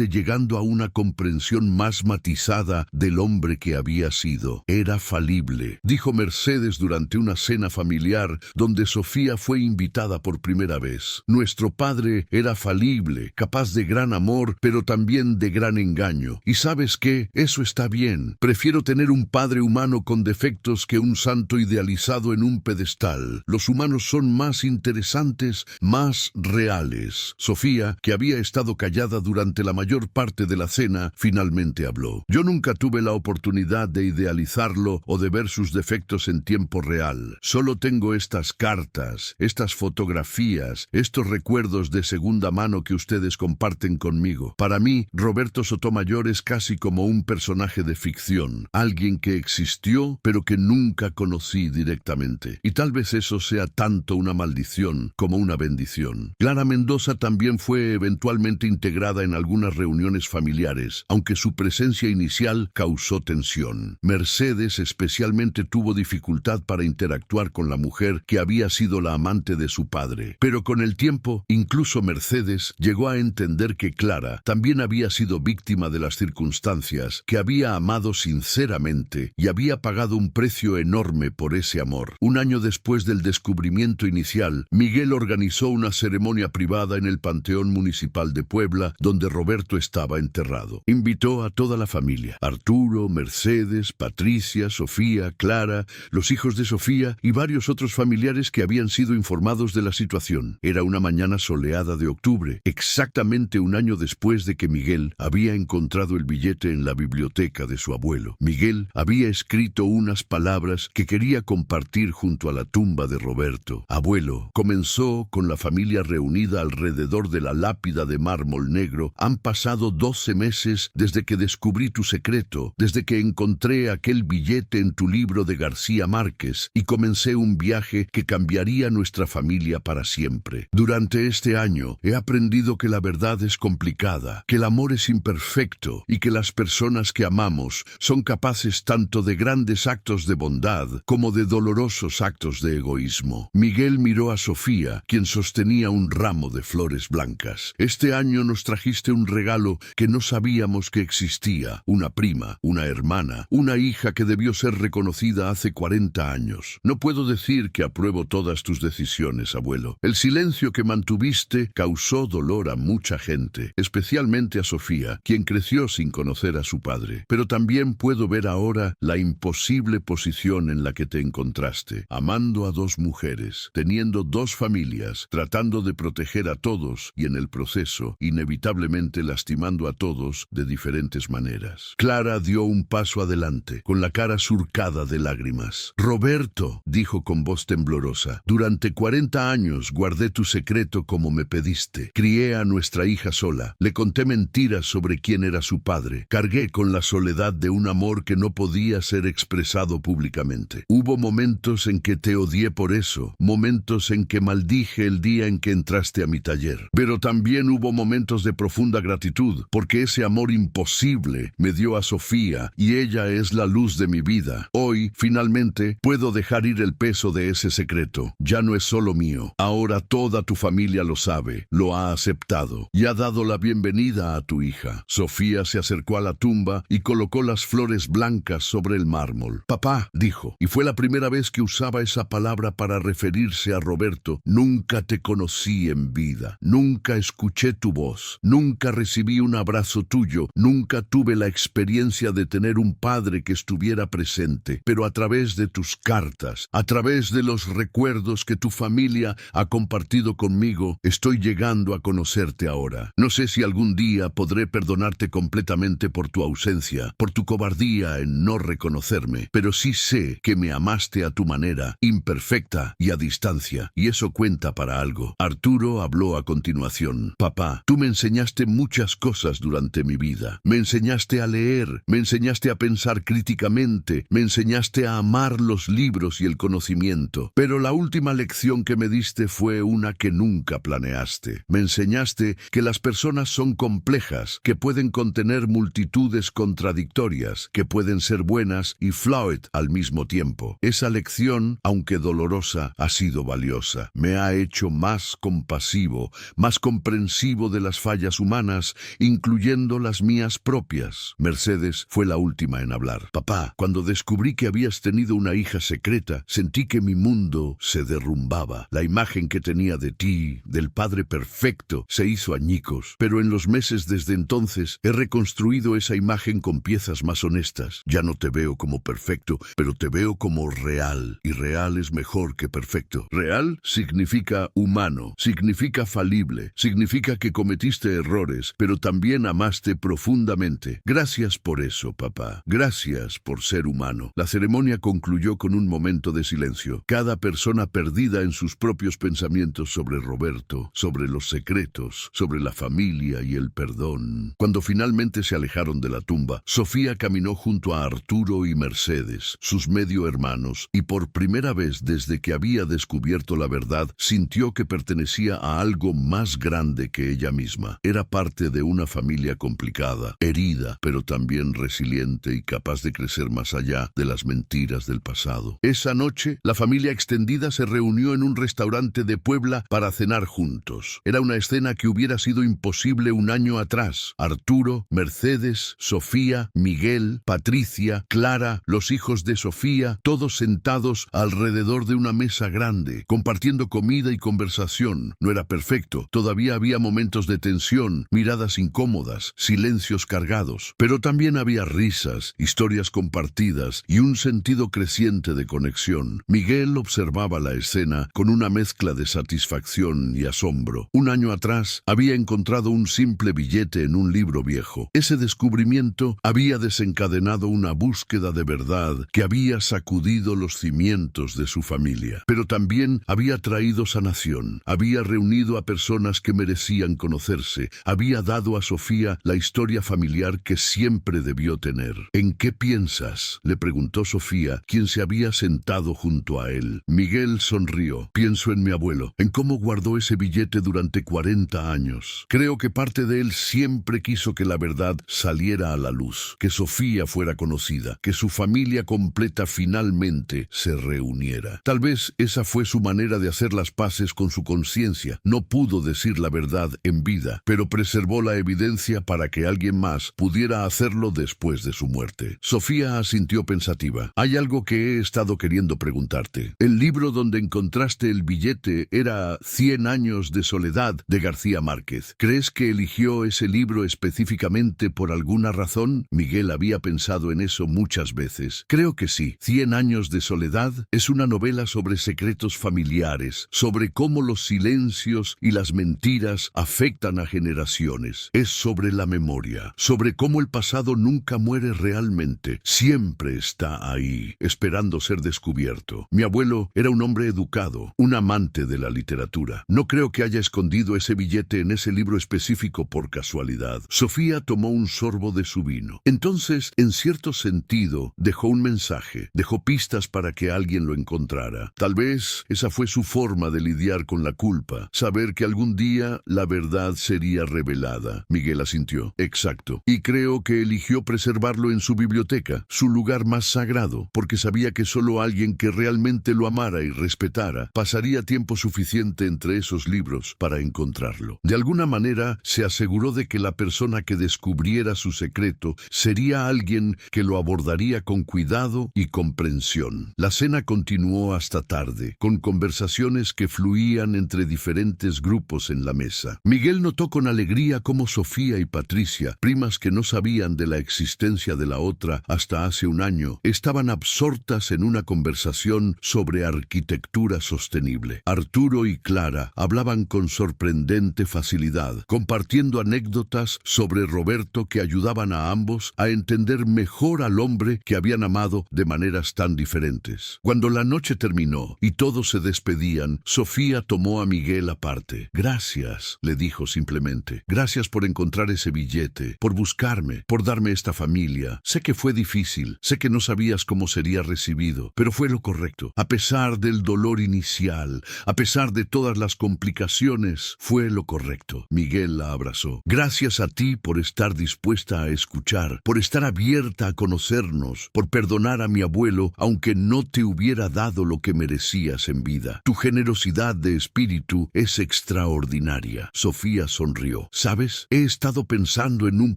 llegando a una comprensión más matizada del hombre que había sido. Era falible, dijo Mercedes durante una cena familiar donde Sofía fue invitada por primera vez. Nuestro padre era falible, capaz de gran amor, pero también de gran engaño. ¿Y sabes qué? Eso está bien. Prefiero tener un padre humano con defectos que un santo idealizado en un pedestal. Los humanos son más interesantes, más reales. Sofía, que había estado callada durante la mayor parte de la cena, finalmente habló. Yo nunca tuve la oportunidad de idealizarlo o de ver sus defectos en tiempo real. Solo tengo estas cartas, estas fotografías, estos recuerdos de segunda mano que ustedes comparten conmigo. Para mí, Roberto Sotomayor es casi como un personaje de ficción, alguien que existió pero que nunca conocí directamente. Y tal vez eso sea tanto una maldición como una bendición. Clara Mendoza también fue eventualmente integrada en algunas reuniones familiares, aunque su presencia inicial causó tensión. Mercedes especialmente tuvo dificultad para interactuar con la mujer que había sido la amante de su padre. Pero con el tiempo, incluso Mercedes llegó a entender que Clara también había sido víctima de las circunstancias, que había amado sinceramente y había pagado un precio enorme por ese amor. Un año después del descubrimiento inicial, Miguel organizó una ceremonia privada en el Panteón Municipal de Puebla, donde Roberto estaba enterrado. Invitó a toda la familia: Arturo, Mercedes, Patricia, Sofía, Clara, los hijos de Sofía y varios otros familiares que habían sido informados de la situación. Era una mañana soleada de octubre, exactamente un año después de que Miguel había encontrado el billete en la biblioteca de su abuelo. Miguel había escrito unas palabras que quería compartir junto a la tumba de Roberto. Abuelo, comenzó con la familia reunida alrededor de la lápida de mármol negro. Han pasado 12 meses desde que descubrí tu secreto, desde que encontré aquel billete en tu libro de García Márquez y comencé un viaje que cambiaría nuestra familia para siempre. Durante este año he aprendido que la verdad es complicada, que el amor es imperfecto y que las personas que amamos son capaces tanto de grandes actos de bondad como de dolorosos actos de egoísmo. Miguel miró a Sofía, quien sostenía un ramo de flores blancas. Este año nos trajiste un regalo que no sabíamos que existía: una prima, una hermana, una hija que debió ser reconocida hace 40 años. No puedo decir que apruebo todas tus decisiones, abuelo. El silencio que mantuviste causó dolor a mucha gente, especialmente a Sofía, quien creció sin conocer a su padre. Pero también puedo ver ahora la imposible posición en la que te encontraste, amando a 2 mujeres, teniendo 2 familias, tratando de proteger a todos y en el proceso, inevitablemente lastimando a todos de diferentes maneras. Clara dio un paso adelante, con la cara surcada de lágrimas. Roberto, dijo con voz temblorosa, durante 40 años guardé tu secreto como me pediste. Crié a nuestra hija sola. Le conté mentiras sobre quién era su padre. Cargué con la soledad de un amor que no podía ser expresado públicamente. Hubo momentos en que te odié por eso, momentos en que maldije el día en que entraste a mi taller. Pero también hubo momentos de profunda profunda gratitud, porque ese amor imposible me dio a Sofía y ella es la luz de mi vida. Hoy, finalmente, puedo dejar ir el peso de ese secreto. Ya no es solo mío. Ahora toda tu familia lo sabe, lo ha aceptado y ha dado la bienvenida a tu hija. Sofía se acercó a la tumba y colocó las flores blancas sobre el mármol. Papá, dijo, y fue la primera vez que usaba esa palabra para referirse a Roberto. Nunca te conocí en vida, nunca escuché tu voz, nunca recibí un abrazo tuyo, nunca tuve la experiencia de tener un padre que estuviera presente, pero a través de tus cartas, a través de los recuerdos que tu familia ha compartido conmigo, estoy llegando a conocerte ahora. No sé si algún día podré perdonarte completamente por tu ausencia, por tu cobardía en no reconocerme, pero sí sé que me amaste a tu manera, imperfecta y a distancia, y eso cuenta para algo. Arturo habló a continuación. Papá, tú me enseñaste muchas cosas durante mi vida. Me enseñaste a leer, me enseñaste a pensar críticamente, me enseñaste a amar los libros y el conocimiento. Pero la última lección que me diste fue una que nunca planeaste. Me enseñaste que las personas son complejas, que pueden contener multitudes contradictorias, que pueden ser buenas y fluid al mismo tiempo. Esa lección, aunque dolorosa, ha sido valiosa. Me ha hecho más compasivo, más comprensivo de las fallas humanas, incluyendo las mías propias. Mercedes fue la última en hablar. Papá, cuando descubrí que habías tenido una hija secreta, sentí que mi mundo se derrumbaba. La imagen que tenía de ti, del padre perfecto, se hizo añicos. Pero en los meses desde entonces he reconstruido esa imagen con piezas más honestas. Ya no te veo como perfecto, pero te veo como real. Y real es mejor que perfecto. Real significa humano, significa falible, significa que cometiste errores, pero también amaste profundamente. Gracias por eso, papá. Gracias por ser humano. La ceremonia concluyó con un momento de silencio. Cada persona perdida en sus propios pensamientos sobre Roberto, sobre los secretos, sobre la familia y el perdón. Cuando finalmente se alejaron de la tumba, Sofía caminó junto a Arturo y Mercedes, sus medio hermanos, y por primera vez desde que había descubierto la verdad, sintió que pertenecía a algo más grande que ella misma. Era parte de una familia complicada, herida, pero también resiliente y capaz de crecer más allá de las mentiras del pasado. Esa noche, la familia extendida se reunió en un restaurante de Puebla para cenar juntos. Era una escena que hubiera sido imposible un año atrás. Arturo, Mercedes, Sofía, Miguel, Patricia, Clara, los hijos de Sofía, todos sentados alrededor de una mesa grande, compartiendo comida y conversación. No era perfecto, todavía había momentos de tensión, miradas incómodas, silencios cargados, pero también había risas, historias compartidas y un sentido creciente de conexión. Miguel observaba la escena con una mezcla de satisfacción y asombro. Un año atrás había encontrado un simple billete en un libro viejo. Ese descubrimiento había desencadenado una búsqueda de verdad que había sacudido los cimientos de su familia, pero también había traído sanación, había reunido a personas que merecían conocerse, había dado a Sofía la historia familiar que siempre debió tener. ¿En qué piensas?, le preguntó Sofía, quien se había sentado junto a él. Miguel sonrió. Pienso en mi abuelo, en cómo guardó ese billete durante 40 años. Creo que parte de él siempre quiso que la verdad saliera a la luz, que Sofía fuera conocida, que su familia completa finalmente se reuniera. Tal vez esa fue su manera de hacer las paces con su conciencia. No pudo decir la verdad en vida, pero preservó la evidencia para que alguien más pudiera hacerlo después de su muerte. Sofía asintió pensativa. Hay algo que he estado queriendo preguntarte. El libro donde encontraste el billete era 100 años de soledad de García Márquez. ¿Crees que eligió ese libro específicamente por alguna razón? Miguel había pensado en eso muchas veces. Creo que sí. 100 años de soledad es una novela sobre secretos familiares, sobre cómo los silencios y las mentiras afectan a generaciones. Es sobre la memoria, sobre cómo el pasado nunca muere realmente. Siempre está ahí, esperando ser descubierto. Mi abuelo era un hombre educado, un amante de la literatura. No creo que haya escondido ese billete en ese libro específico por casualidad. Sofía tomó un sorbo de su vino. Entonces, en cierto sentido, dejó un mensaje, dejó pistas para que alguien lo encontrara. Tal vez esa fue su forma de lidiar con la culpa, saber que algún día la verdad sería revelada. Miguel asintió. Exacto. Y creo que eligió preservarlo en su biblioteca, su lugar más sagrado, porque sabía que solo alguien que realmente lo amara y respetara pasaría tiempo suficiente entre esos libros para encontrarlo. De alguna manera, se aseguró de que la persona que descubriera su secreto sería alguien que lo abordaría con cuidado y comprensión. La cena continuó hasta tarde, con conversaciones que fluían entre diferentes grupos en la mesa. Miguel notó con alegría cómo Sofía y Patricia, primas que no sabían de la existencia de la otra hasta hace un año, estaban absortas en una conversación sobre arquitectura sostenible. Arturo y Clara hablaban con sorprendente facilidad, compartiendo anécdotas sobre Roberto que ayudaban a ambos a entender mejor al hombre que habían amado de maneras tan diferentes. Cuando la noche terminó y todos se despedían, Sofía tomó a Miguel aparte. Gracias, le dijo simplemente. Gracias por encontrar ese billete, por buscarme, por darme esta familia. Sé que fue difícil, sé que no sabías cómo sería recibido, pero fue lo correcto. A pesar del dolor inicial, a pesar de todas las complicaciones, fue lo correcto. Miguel la abrazó. Gracias a ti por estar dispuesta a escuchar, por estar abierta a conocernos, por perdonar a mi abuelo, aunque no te hubiera dado lo que merecías en vida. Tu generosidad de espíritu es extraordinaria. Sofía sonrió. ¿Sabes? He estado pensando en un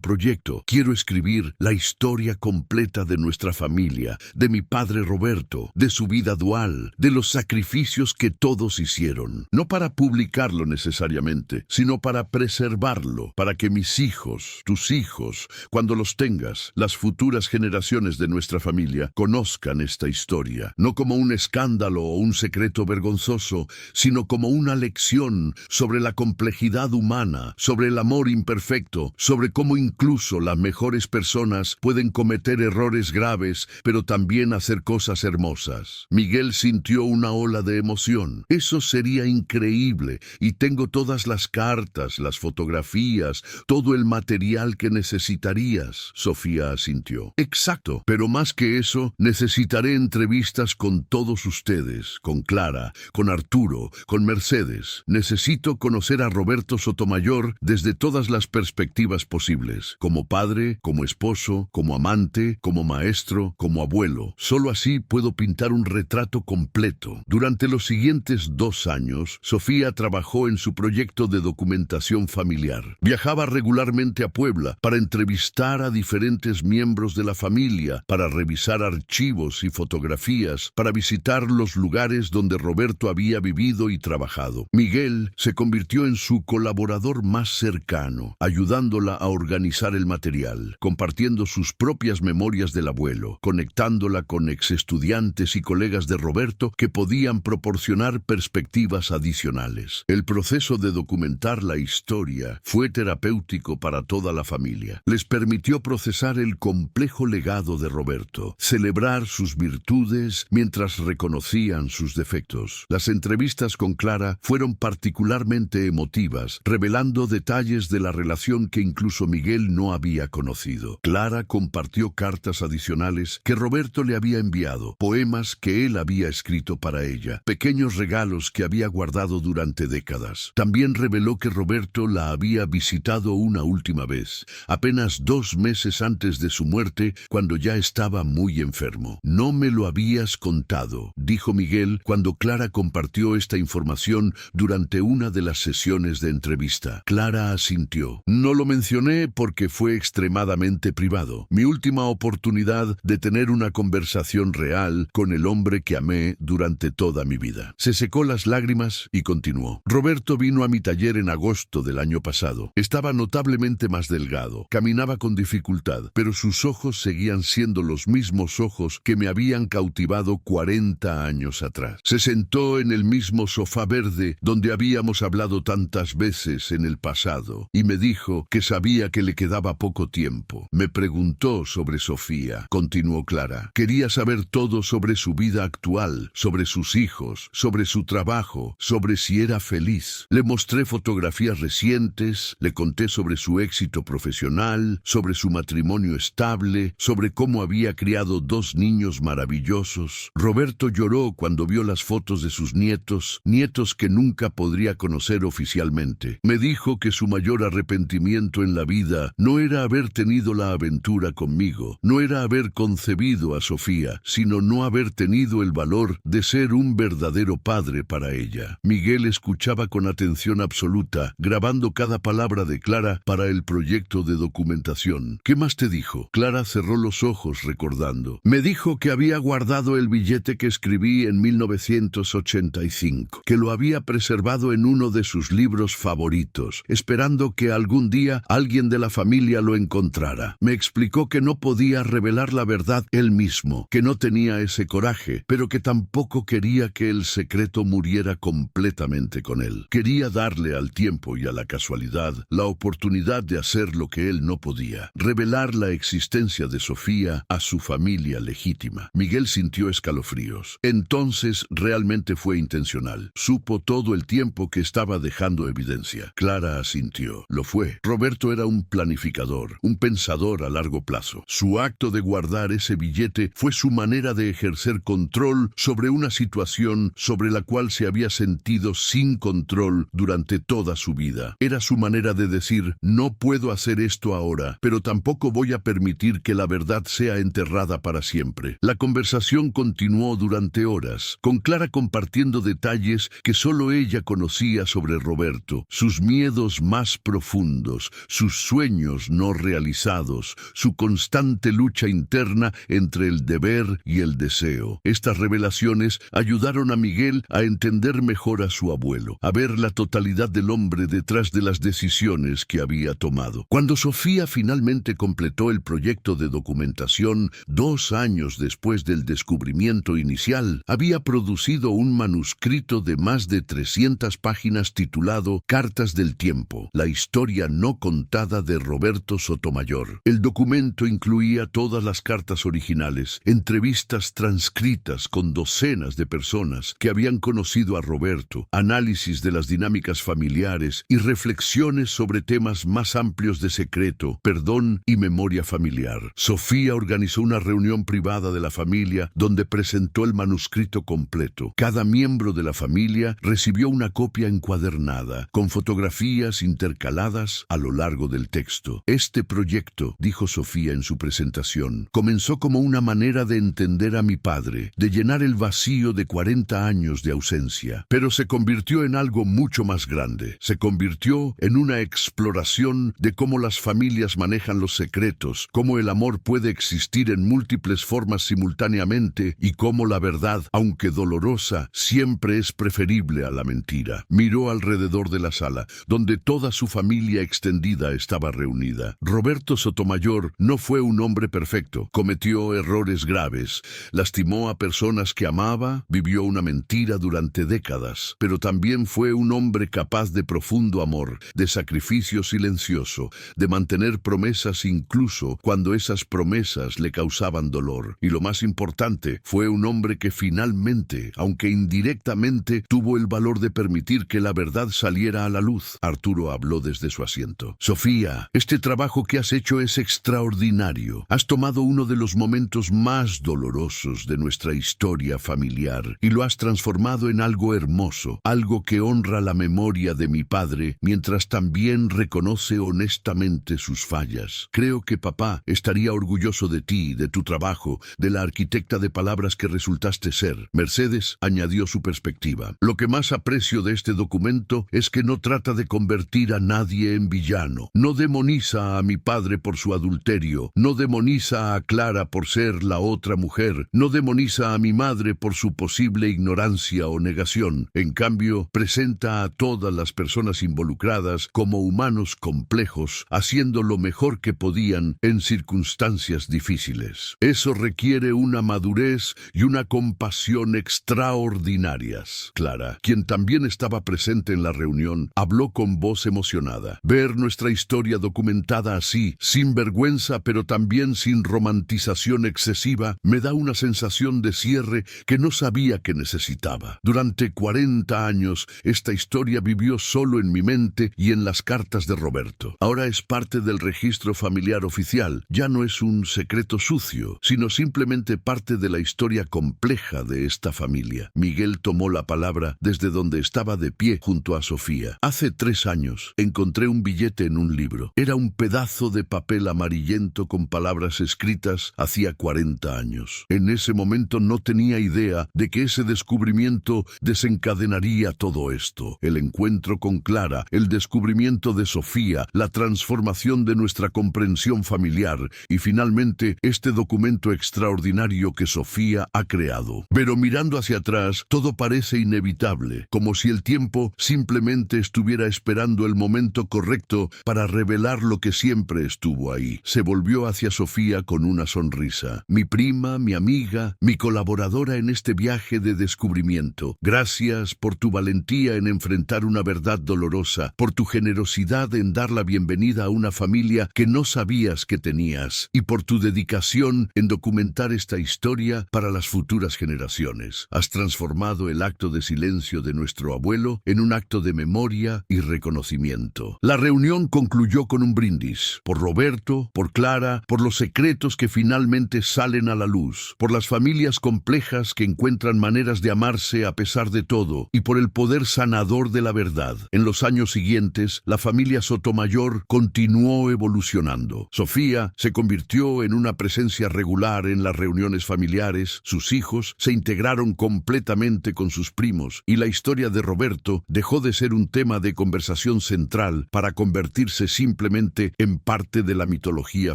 proyecto. Quiero escribir la historia completa de nuestra familia, de mi padre Roberto, de su vida dual, de los sacrificios que todos hicieron. No para publicarlo necesariamente, sino para preservarlo, para que mis hijos, tus hijos, cuando los tengas, las futuras generaciones de nuestra familia, conozcan esta historia, no como un escándalo o un secreto vergonzoso, sino como una lección sobre la complejidad humana, sobre el amor imperfecto, sobre cómo incluso las mejores personas pueden cometer errores graves, pero también hacer cosas hermosas. Miguel sintió una ola de emoción. Eso sería increíble, y tengo todas las cartas, las fotografías, todo el material que necesitarías. Sofía asintió. Exacto, pero más que eso, necesitaré entrevistas con todos ustedes, con Clara, con Arturo, con Mercedes. Necesito conocer a Roberto Sotomayor desde todas las perspectivas posibles, como padre, como esposo, como amante, como maestro, como abuelo. Solo así puedo pintar un retrato completo. Durante los siguientes 2 años, Sofía trabajó en su proyecto de documentación familiar. Viajaba regularmente a Puebla para entrevistar a diferentes miembros de la familia, para revisar archivos y fotografías, para visitar los lugares donde Roberto había vivido y trabajado. Miguel se convirtió en su colaborador más cercano, ayudándola a organizar el material, compartiendo sus propias memorias del abuelo, conectándola con exestudiantes y colegas de Roberto que podían proporcionar perspectivas adicionales. El proceso de documentar la historia fue terapéutico para toda la familia. Les permitió procesar el complejo legado de Roberto, celebrar sus virtudes mientras reconocían sus defectos. Las entrevistas con Clara fueron particularmente emotivas, revelando detalles de la relación que incluso Miguel no había conocido. Clara compartió cartas adicionales que Roberto le había enviado, poemas que él había escrito para ella, pequeños regalos que había guardado durante décadas. También reveló que Roberto la había visitado una última vez, apenas 2 meses antes de su muerte, cuando ya estaba muy enfermo. No me lo habías contado, dijo Miguel cuando Clara compartió esta información durante una de las sesiones de entrevista. Clara asintió. No lo mencioné porque fue extremadamente privado. Mi última oportunidad de tener una conversación real con el hombre que amé durante toda mi vida. Se secó las lágrimas y continuó. Roberto vino a mi taller en agosto del año pasado. Estaba notablemente más delgado. Caminaba con dificultad, pero sus ojos seguían siendo los mismos ojos que me habían cautivado 40 años atrás. Se sentó en el mismo sofá verde donde habíamos hablado tantas veces en el pasado y me dijo que sabía que le quedaba poco tiempo. Me preguntó sobre Sofía, continuó Clara. Quería saber todo sobre su vida actual, sobre sus hijos, sobre su trabajo, sobre si era feliz. Le mostré fotografías recientes, le conté sobre su éxito profesional, sobre su matrimonio estable, sobre cómo había criado 2 niños maravillosos. Roberto lloró cuando vio las fotos de sus nietos, nietos que nunca podría conocer oficialmente. Me dijo que su mayor arrepentimiento en la vida no era haber tenido la aventura conmigo, no era haber concebido a Sofía, sino no haber tenido el valor de ser un verdadero padre para ella. Miguel escuchaba con atención absoluta, grabando cada palabra de Clara para el proyecto de documentación. ¿Qué más te dijo? Clara cerró los ojos recordando. Me dijo que había guardado el billete que escribí en 1985, que lo había preservado en uno de sus libros favoritos, esperando que algún día alguien de la familia lo encontrara. Me explicó que no podía revelar la verdad él mismo, que no tenía ese coraje, pero que tampoco quería que el secreto muriera completamente con él. Quería darle al tiempo y a la casualidad la oportunidad de hacer lo que él no podía, revelar la existencia de Sofía a su familia legítima. Miguel sintió escalofríos. Entonces realmente fue intencional. Supo todo el tiempo que estaba dejando evidencia. Clara asintió. Lo fue. Roberto era un planificador, un pensador a largo plazo. Su acto de guardar ese billete fue su manera de ejercer control sobre una situación sobre la cual se había sentido sin control durante toda su vida. Era su manera de decir, no puedo hacer esto ahora, pero tampoco voy a permitir que la verdad sea enterrada para siempre. La conversación continuó durante horas, con Clara compartiendo detalles que solo ella conocía sobre Roberto, sus miedos más profundos, sus sueños no realizados, su constante lucha interna entre el deber y el deseo. Estas revelaciones ayudaron a Miguel a entender mejor a su abuelo, a ver la totalidad del hombre detrás de las decisiones que había tomado. Cuando Sofía finalmente completó el proyecto de documentación, 2 años después del descubrimiento inicial, había producido un manuscrito de más de 300 páginas titulado Cartas del Tiempo, la historia no contada de Roberto Sotomayor. El documento incluía todas las cartas originales, entrevistas transcritas con docenas de personas que habían conocido a Roberto, análisis de las dinámicas familiares y reflexiones sobre temas más amplios de secreto, perdón y memoria familiar. Sofía organizó una reunión privada de la familia donde presentó el manuscrito completo. Cada miembro de la familia recibió una copia encuadernada, con fotografías intercaladas a lo largo del texto. Este proyecto, dijo Sofía en su presentación, comenzó como una manera de entender a mi padre, de llenar el vacío de 40 años de ausencia, pero se convirtió en algo mucho más grande. Se convirtió en una exploración de cómo las familias manejan los secretos, cómo el amor puede existir en múltiples formas simultáneamente y cómo la verdad, aunque dolorosa, siempre es preferible a la mentira. Miró alrededor de la sala, donde toda su familia extendida estaba reunida. Roberto Sotomayor no fue un hombre perfecto, cometió errores graves, lastimó a personas que amaba, vivió una mentira durante décadas, pero también fue un hombre capaz de profundo amor, de sacrificio silencioso, de mantener promesas incluso cuando esas promesas le causaban dolor. Y lo más importante, fue un hombre que finalmente, aunque indirectamente, tuvo el valor de permitir que la verdad saliera a la luz. Arturo habló desde su asiento. Sofía, este trabajo que has hecho es extraordinario. Has tomado uno de los momentos más dolorosos de nuestra historia familiar y lo has transformado en algo hermoso, algo que honra la memoria de mi padre, mientras también reconoce honestamente sus fallas. Creo que papá estaría orgulloso de ti, de tu trabajo, de la arquitecta de palabras que resultaste ser. Mercedes añadió su perspectiva. Lo que más aprecio de este documento es que no trata de convertir a nadie en villano. No demoniza a mi padre por su adulterio, no demoniza a Clara por ser la otra mujer, no demoniza a mi madre por su posible ignorancia o negación. En cambio, presenta a todas las personas involucradas como humanos complejos, haciendo lo mejor que podían en circunstancias difíciles. Eso requiere una madurez y una compasión extraordinarias. Clara, quien también estaba presente en la reunión, habló con voz emocionada. Ver nuestra historia documentada así, sin vergüenza pero también sin romantización excesiva, me da una sensación de cierre que no sabía que necesitaba. Durante 40 años, esta historia vivió solo en mi mente y en las cartas de Roberto. Ahora es parte del registro familiar oficial. Ya no es un secreto sucio, sino simplemente parte de la historia compleja de esta familia. Miguel tomó la palabra desde donde estaba de pie junto a Sofía. Hace 3 años, encontré un billete en un libro. Era un pedazo de papel amarillento con palabras escritas hacía 40 años. En ese momento no tenía idea de que ese descubrimiento desencadenaría todo esto. El encuentro con Clara, el descubrimiento de Sofía, la transformación de nuestra comprensión familiar y finalmente este documento extraordinario que Sofía ha creado. Pero mirando hacia atrás, todo parece inevitable, como si el tiempo simplemente estuviera esperando el momento correcto para revelar lo que siempre estuvo ahí. Se volvió hacia Sofía con una sonrisa. Mi prima, mi amiga, mi colaboradora en este viaje de descubrimiento. Gracias por tu valentía en enfrentar una verdad dolorosa, por tu generosidad en dar la bienvenida a una familia que no sabías que tenías, y por tu dedicación en documentar esta historia para las futuras generaciones. Has transformado el acto de silencio de nuestro abuelo en un acto de memoria y reconocimiento. La reunión concluyó con un brindis, por Roberto, por Clara, por los secretos que finalmente salen a la luz, por las familias complejas que encuentran maneras de amarse a pesar de todo, y por el poder sanador de la verdad. En los años siguientes, la familia Sotomayor continuó evolucionando. Sofía se convirtió en una presencia regular en las reuniones familiares, sus hijos se integraron completamente con sus primos, y la historia de Roberto dejó de ser un tema de conversación central para convertirse simplemente en parte de la mitología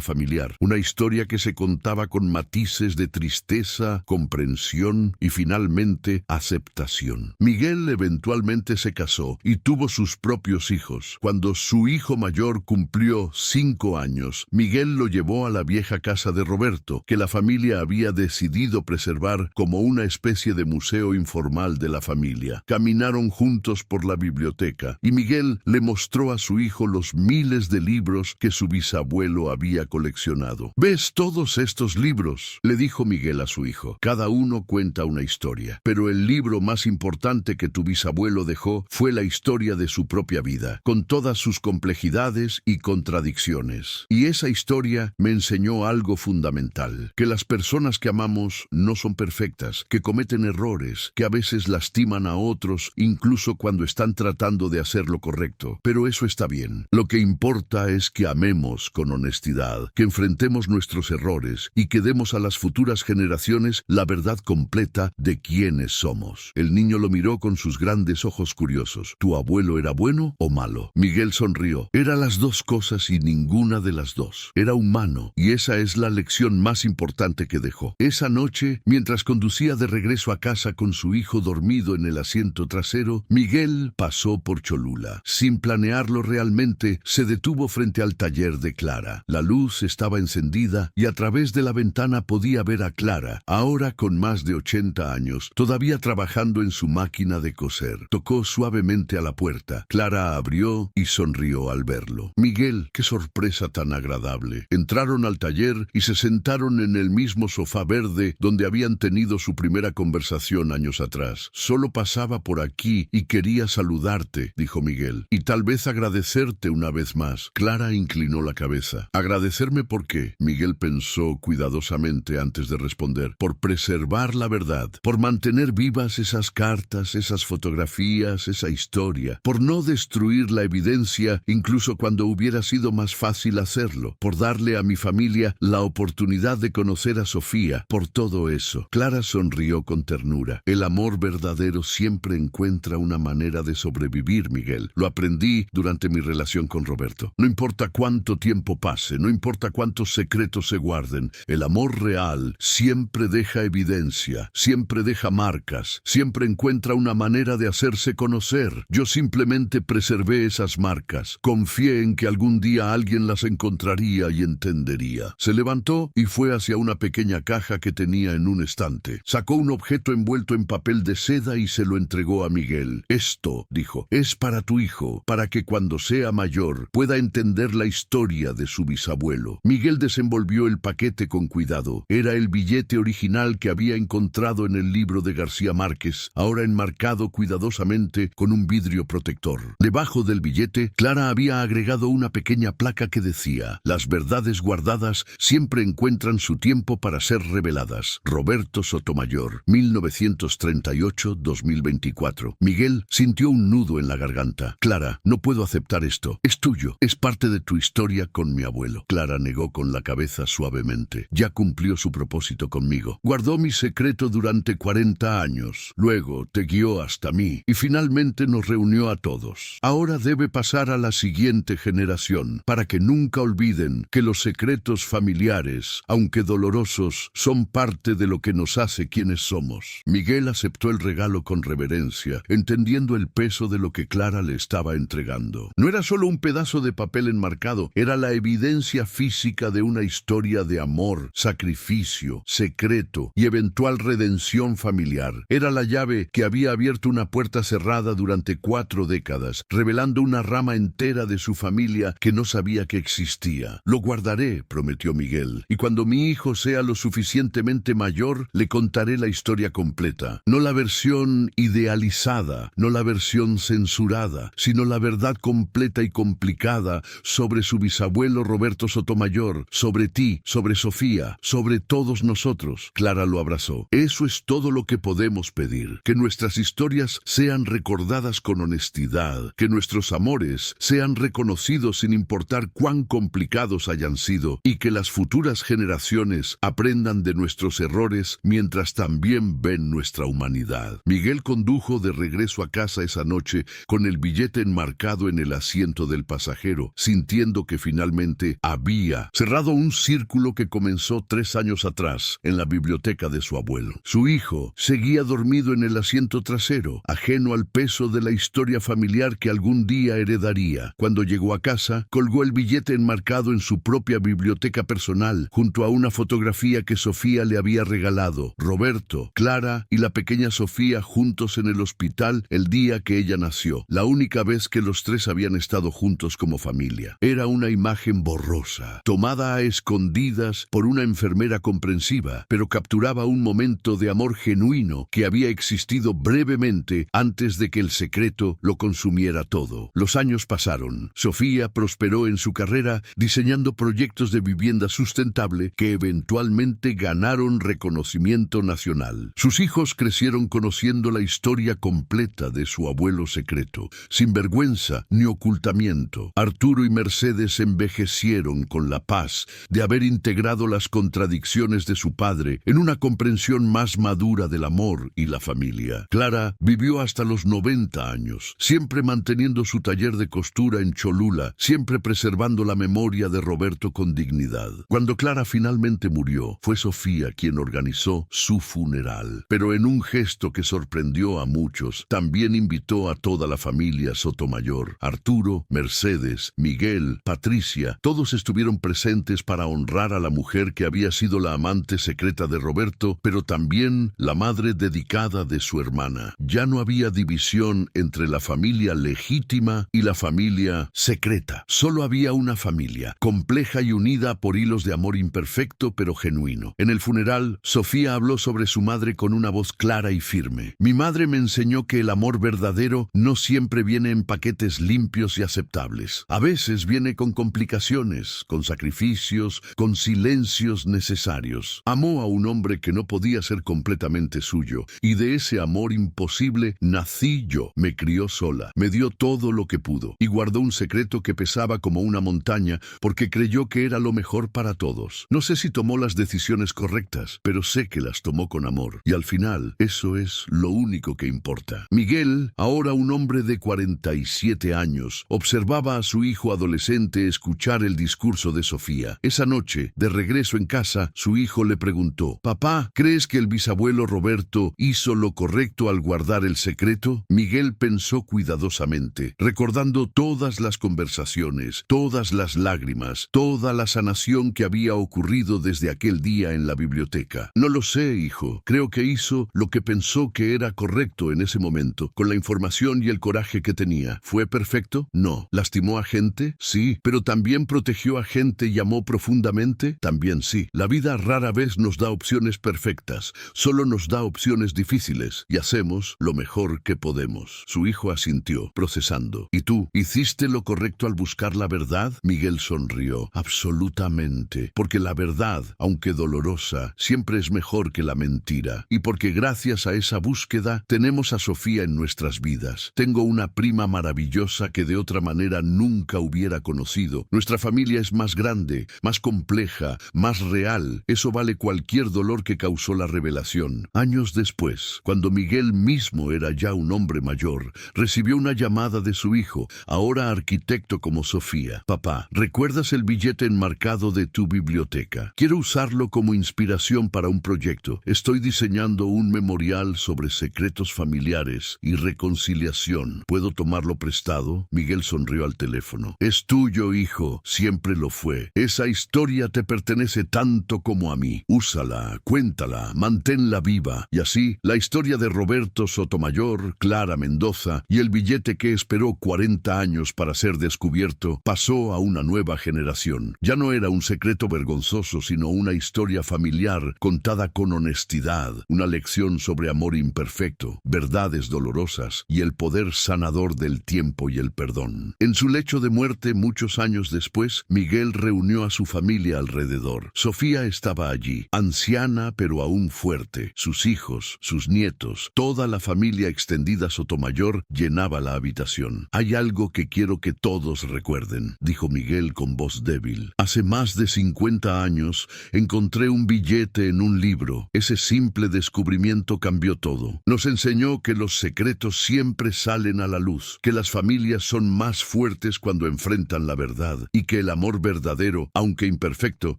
familiar. Una historia que se contaba con matices de tristeza, comprensión y finalmente aceptación. Miguel eventualmente se casó y tuvo sus propios hijos. Cuando su hijo mayor cumplió 5 años, Miguel lo llevó a la vieja casa de Roberto, que la familia había decidido preservar como una especie de museo informal de la familia. Caminaron juntos por la biblioteca y Miguel le mostró a su hijo los miles de libros que su bisabuelo había coleccionado. ¿Ves todos estos libros?, le dijo Miguel a su hijo. Cada uno cuenta una historia, pero el libro más importante que tu bisabuelo dejó fue la historia de su propia vida, con todas sus complejidades y contradicciones. Y esa historia me enseñó algo fundamental, que las personas que amamos no son perfectas, que cometen errores, que a veces lastiman a otros, incluso cuando están tratando de hacer lo correcto. Pero eso está bien. Lo que importa es que amemos con honestidad, que enfrentemos nuestros errores y que demos a las futuras generaciones la verdad completa de quiénes somos. El niño lo miró con sus grandes ojos curiosos. ¿Tu abuelo era bueno o malo? Miguel sonrió. Era las dos cosas y ninguna de las dos. Era humano, y esa es la lección más importante que dejó. Esa noche, mientras conducía de regreso a casa con su hijo dormido en el asiento trasero, Miguel pasó por Cholula. Sin planearlo realmente, se detuvo frente al taller de Clara. La luz estaba encendida y a través de la ventana podía ver a Clara, ahora con más de 80 años, todavía trabajando en su máquina de coser. Tocó suavemente a la puerta. Clara abrió y sonrió al verlo. Miguel, qué sorpresa tan agradable. Entraron al taller y se sentaron en el mismo sofá verde donde habían tenido su primera conversación años atrás. Solo pasaba por aquí y quería saludarte, dijo Miguel, y tal vez agradecerte una vez más. Clara inclinó la cabeza. ¿Agradecerme por qué? Miguel pensó cuidadosamente antes de responder. Por preservar la verdad, por mantener vivas esas cartas, esas fotografías, esa historia, por no destruir la evidencia incluso cuando hubiera sido más fácil hacerlo, por darle a mi familia la oportunidad de conocer a Sofía, por todo eso. Clara sonrió con ternura. El amor verdadero siempre encuentra una manera de sobrevivir, Miguel. Lo aprendí durante mi relación con Roberto. No importa cuánto tiempo pase, no importa cuántos secretos se guarden, el amor real siempre deja evidencia, siempre deja marcas, siempre encuentra una manera de hacerse conocer. Yo simplemente preservé esas marcas. Confié en que algún día alguien las encontraría y entendería. Se levantó y fue hacia una pequeña caja que tenía en un estante. Sacó un objeto envuelto en papel de seda y se lo entregó a Miguel. Esto, dijo, es para tu hijo, para que cuando sea mayor pueda entender la historia de su bisabuelo. Miguel desenvolvió el paquete con cuidado. Era el billete original que había encontrado en el libro de García Márquez, ahora enmarcado cuidadosamente con un vidrio protector. Debajo del billete, Clara había agregado una pequeña placa que decía: las verdades guardadas siempre encuentran su tiempo para ser reveladas. Roberto Sotomayor, 1938-2024. Miguel sintió un nudo en la garganta. Clara, no puedo aceptar esto. Es tuyo. Es parte de tu historia con mi abuelo. Clara negó con la cabeza suavemente. Ya cumplió su propósito conmigo. Guardó mi secreto durante 40 años. Luego te guió hasta mí y finalmente nos reunió a todos. Ahora debe pasar a la siguiente generación para que nunca olviden que los secretos familiares, aunque dolorosos, son parte de lo que nos hace quienes somos. Miguel aceptó el regalo con reverencia, entendiendo el peso de lo que Clara le estaba entregando. No era solo un pedazo de papel enmarcado, era la evidencia física de una historia de amor, sacrificio, secreto y eventual redención familiar. Era la llave que había abierto una puerta cerrada durante 4 décadas, revelando una rama entera de su familia que no sabía que existía. Lo guardaré, prometió Miguel, y cuando mi hijo sea lo suficientemente mayor, le contaré la historia completa. No la versión idealizada, no la versión censurada, sino la verdad completa y complicada sobre su bisabuelo Roberto Sotomayor, sobre ti, sobre Sofía, sobre todos nosotros. Clara lo abrazó. Eso es todo lo que podemos pedir, que nuestras historias sean recordadas con honestidad, que nuestros amores sean reconocidos sin importar cuán complicados hayan sido, y que las futuras generaciones aprendan de nuestros errores mientras también ven nuestra humanidad. Miguel condujo de regreso a casa esa noche con el billete enmarcado en el asiento del pasajero, sintiendo que finalmente había cerrado un círculo que comenzó 3 años atrás en la biblioteca de su abuelo. Su hijo seguía dormido en el asiento trasero, ajeno al peso de la historia familiar que algún día heredaría. Cuando llegó a casa, colgó el billete enmarcado en su propia biblioteca personal, junto a una fotografía que Sofía le había regalado. Roberto, Clara y la pequeña Sofía juntos en el hospital el día que ella nació, la única vez que los 3 habían estado juntos como familia. Era una imagen borrosa, tomada a escondidas por una enfermera comprensiva, pero capturaba un momento de amor genuino que había existido brevemente antes de que el secreto lo consumiera todo. Los años pasaron. Sofía prosperó en su carrera diseñando proyectos de vivienda sustentable que eventualmente ganaron reconocimiento nacional. Sus hijos crecieron conociendo la historia completa de su abuelo secreto, sin vergüenza ni ocultamiento. Arturo y Mercedes envejecieron con la paz de haber integrado las contradicciones de su padre en una comprensión más madura del amor y la familia. Clara vivió hasta los 90 años, siempre manteniendo su taller de costura en Cholula, siempre preservando la memoria de Roberto con dignidad. Cuando Clara finalmente murió, fue Sofía quien organizó su funeral, pero en un gesto que sorprendió a muchos, también invitó a toda la familia Sotomayor. Arturo, Mercedes, Miguel, Patricia, todos estuvieron presentes para honrar a la mujer que había sido la amante secreta de Roberto, pero también la madre dedicada de su hermana. Ya no había división entre la familia legítima y la familia secreta. Solo había una familia, compleja y unida por hilos de amor imperfecto pero genuino. En el funeral, Sofía habló sobre su madre con una voz clara y firme. Mi madre me enseñó que el amor verdadero no siempre viene en paquetes limpios y aceptables. A veces viene con complicaciones, con sacrificios, con silencios necesarios. Amó a un hombre que no podía ser completamente suyo, y de ese amor imposible nací yo. Me crió sola, me dio todo lo que pudo, y guardó un secreto que pesaba como una montaña porque creyó que era lo mejor para todos. No sé si tomó las decisiones correctas, pero sé que las tomó con amor, y al final eso es lo único que importa. Miguel, ahora un hombre de 47 años, observaba a su hijo adolescente escuchar el discurso de Sofía. Esa noche, de regreso en casa, su hijo le preguntó: «Papá, ¿crees que el bisabuelo Roberto hizo lo correcto al guardar el secreto?» Miguel pensó cuidadosamente, recordando todas las conversaciones, todas las lágrimas, toda la sanación que había ocurrido desde aquel día en la biblioteca. «No lo sé, hijo. Creo que hizo lo que pensó que era correcto en ese momento, con la información y el coraje que tenía. ¿Fue perfecto? No. ¿Lastimó a gente? Sí. ¿Pero también protegió a gente y amó profundamente? También sí. La vida rara vez nos da opciones perfectas, solo nos da opciones difíciles, y hacemos lo mejor que podemos». Su hijo asintió, procesando. «¿Y tú, hiciste lo correcto al buscar la verdad?» Miguel sonrió. «Absolutamente. Porque la verdad, aunque dolorosa, siempre es mejor que la mentira. Y porque gracias a esa búsqueda tenemos a Sofía en nuestras vidas. Tengo una prima prima maravillosa que de otra manera nunca hubiera conocido. Nuestra familia es más grande, más compleja, más real. Eso vale cualquier dolor que causó la revelación. Años después, cuando Miguel mismo era ya un hombre mayor, recibió una llamada de su hijo, ahora arquitecto como Sofía. Papá, ¿recuerdas el billete enmarcado de tu biblioteca? Quiero usarlo como inspiración para un proyecto. Estoy diseñando un memorial sobre secretos familiares y reconciliación. ¿Puedo tomarlo prestado? Miguel sonrió al teléfono. Es tuyo, hijo. Siempre lo fue. Esa historia te pertenece tanto como a mí. Úsala, cuéntala, manténla viva. Y así, la historia de Roberto Sotomayor, Clara Mendoza y el billete que esperó 40 años para ser descubierto, pasó a una nueva generación. Ya no era un secreto vergonzoso, sino una historia familiar contada con honestidad, una lección sobre amor imperfecto, verdades dolorosas y el poder sanador del tiempo y el perdón. En su lecho de muerte, muchos años después, Miguel reunió a su familia alrededor. Sofía estaba allí, anciana pero aún fuerte. Sus hijos, sus nietos, toda la familia extendida Sotomayor llenaba la habitación. Hay algo que quiero que todos recuerden, dijo Miguel con voz débil. Hace más de 50 años encontré un billete en un libro. Ese simple descubrimiento cambió todo. Nos enseñó que los secretos siempre salen a la luz, que las familias son más fuertes cuando enfrentan la verdad y que el amor verdadero, aunque imperfecto,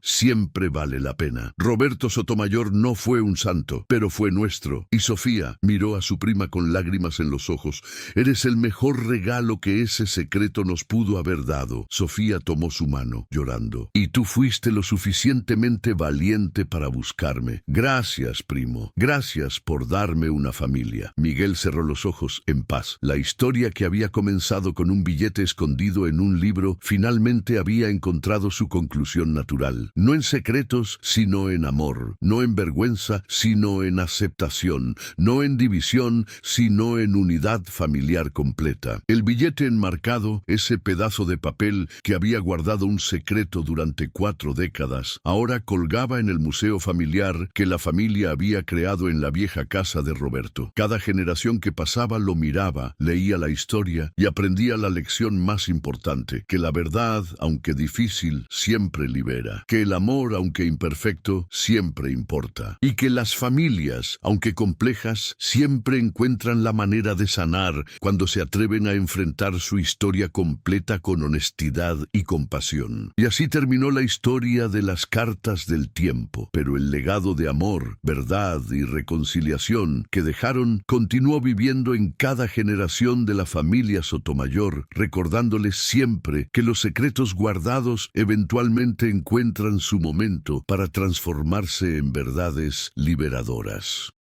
siempre vale la pena. Roberto Sotomayor no fue un santo, pero fue nuestro. Y Sofía miró a su prima con lágrimas en los ojos. Eres el mejor regalo que ese secreto nos pudo haber dado. Sofía tomó su mano, llorando. Y tú fuiste lo suficientemente valiente para buscarme. Gracias, primo. Gracias por darme una familia. Miguel cerró los ojos en paz. La historia que había comenzado con un billete escondido en un libro finalmente había encontrado su conclusión natural. No en secretos, sino en amor. No en vergüenza, sino en aceptación. No en división, sino en unidad familiar completa. El billete enmarcado, ese pedazo de papel que había guardado un secreto durante 4 décadas, ahora colgaba en el museo familiar que la familia había creado en la vieja casa de Roberto. Cada generación que pasaba lo miraba, leía la historia y aprendía la lección más importante, que la verdad, aunque difícil, siempre libera, que el amor, aunque imperfecto, siempre importa, y que las familias, aunque complejas, siempre encuentran la manera de sanar cuando se atreven a enfrentar su historia completa con honestidad y compasión. Y así terminó la historia de las cartas del tiempo, pero el legado de amor, verdad y reconciliación que dejaron continuó viviendo en cada generación de la familia Sotomayor, recordándoles siempre que los secretos guardados eventualmente encuentran su momento para transformarse en verdades liberadoras.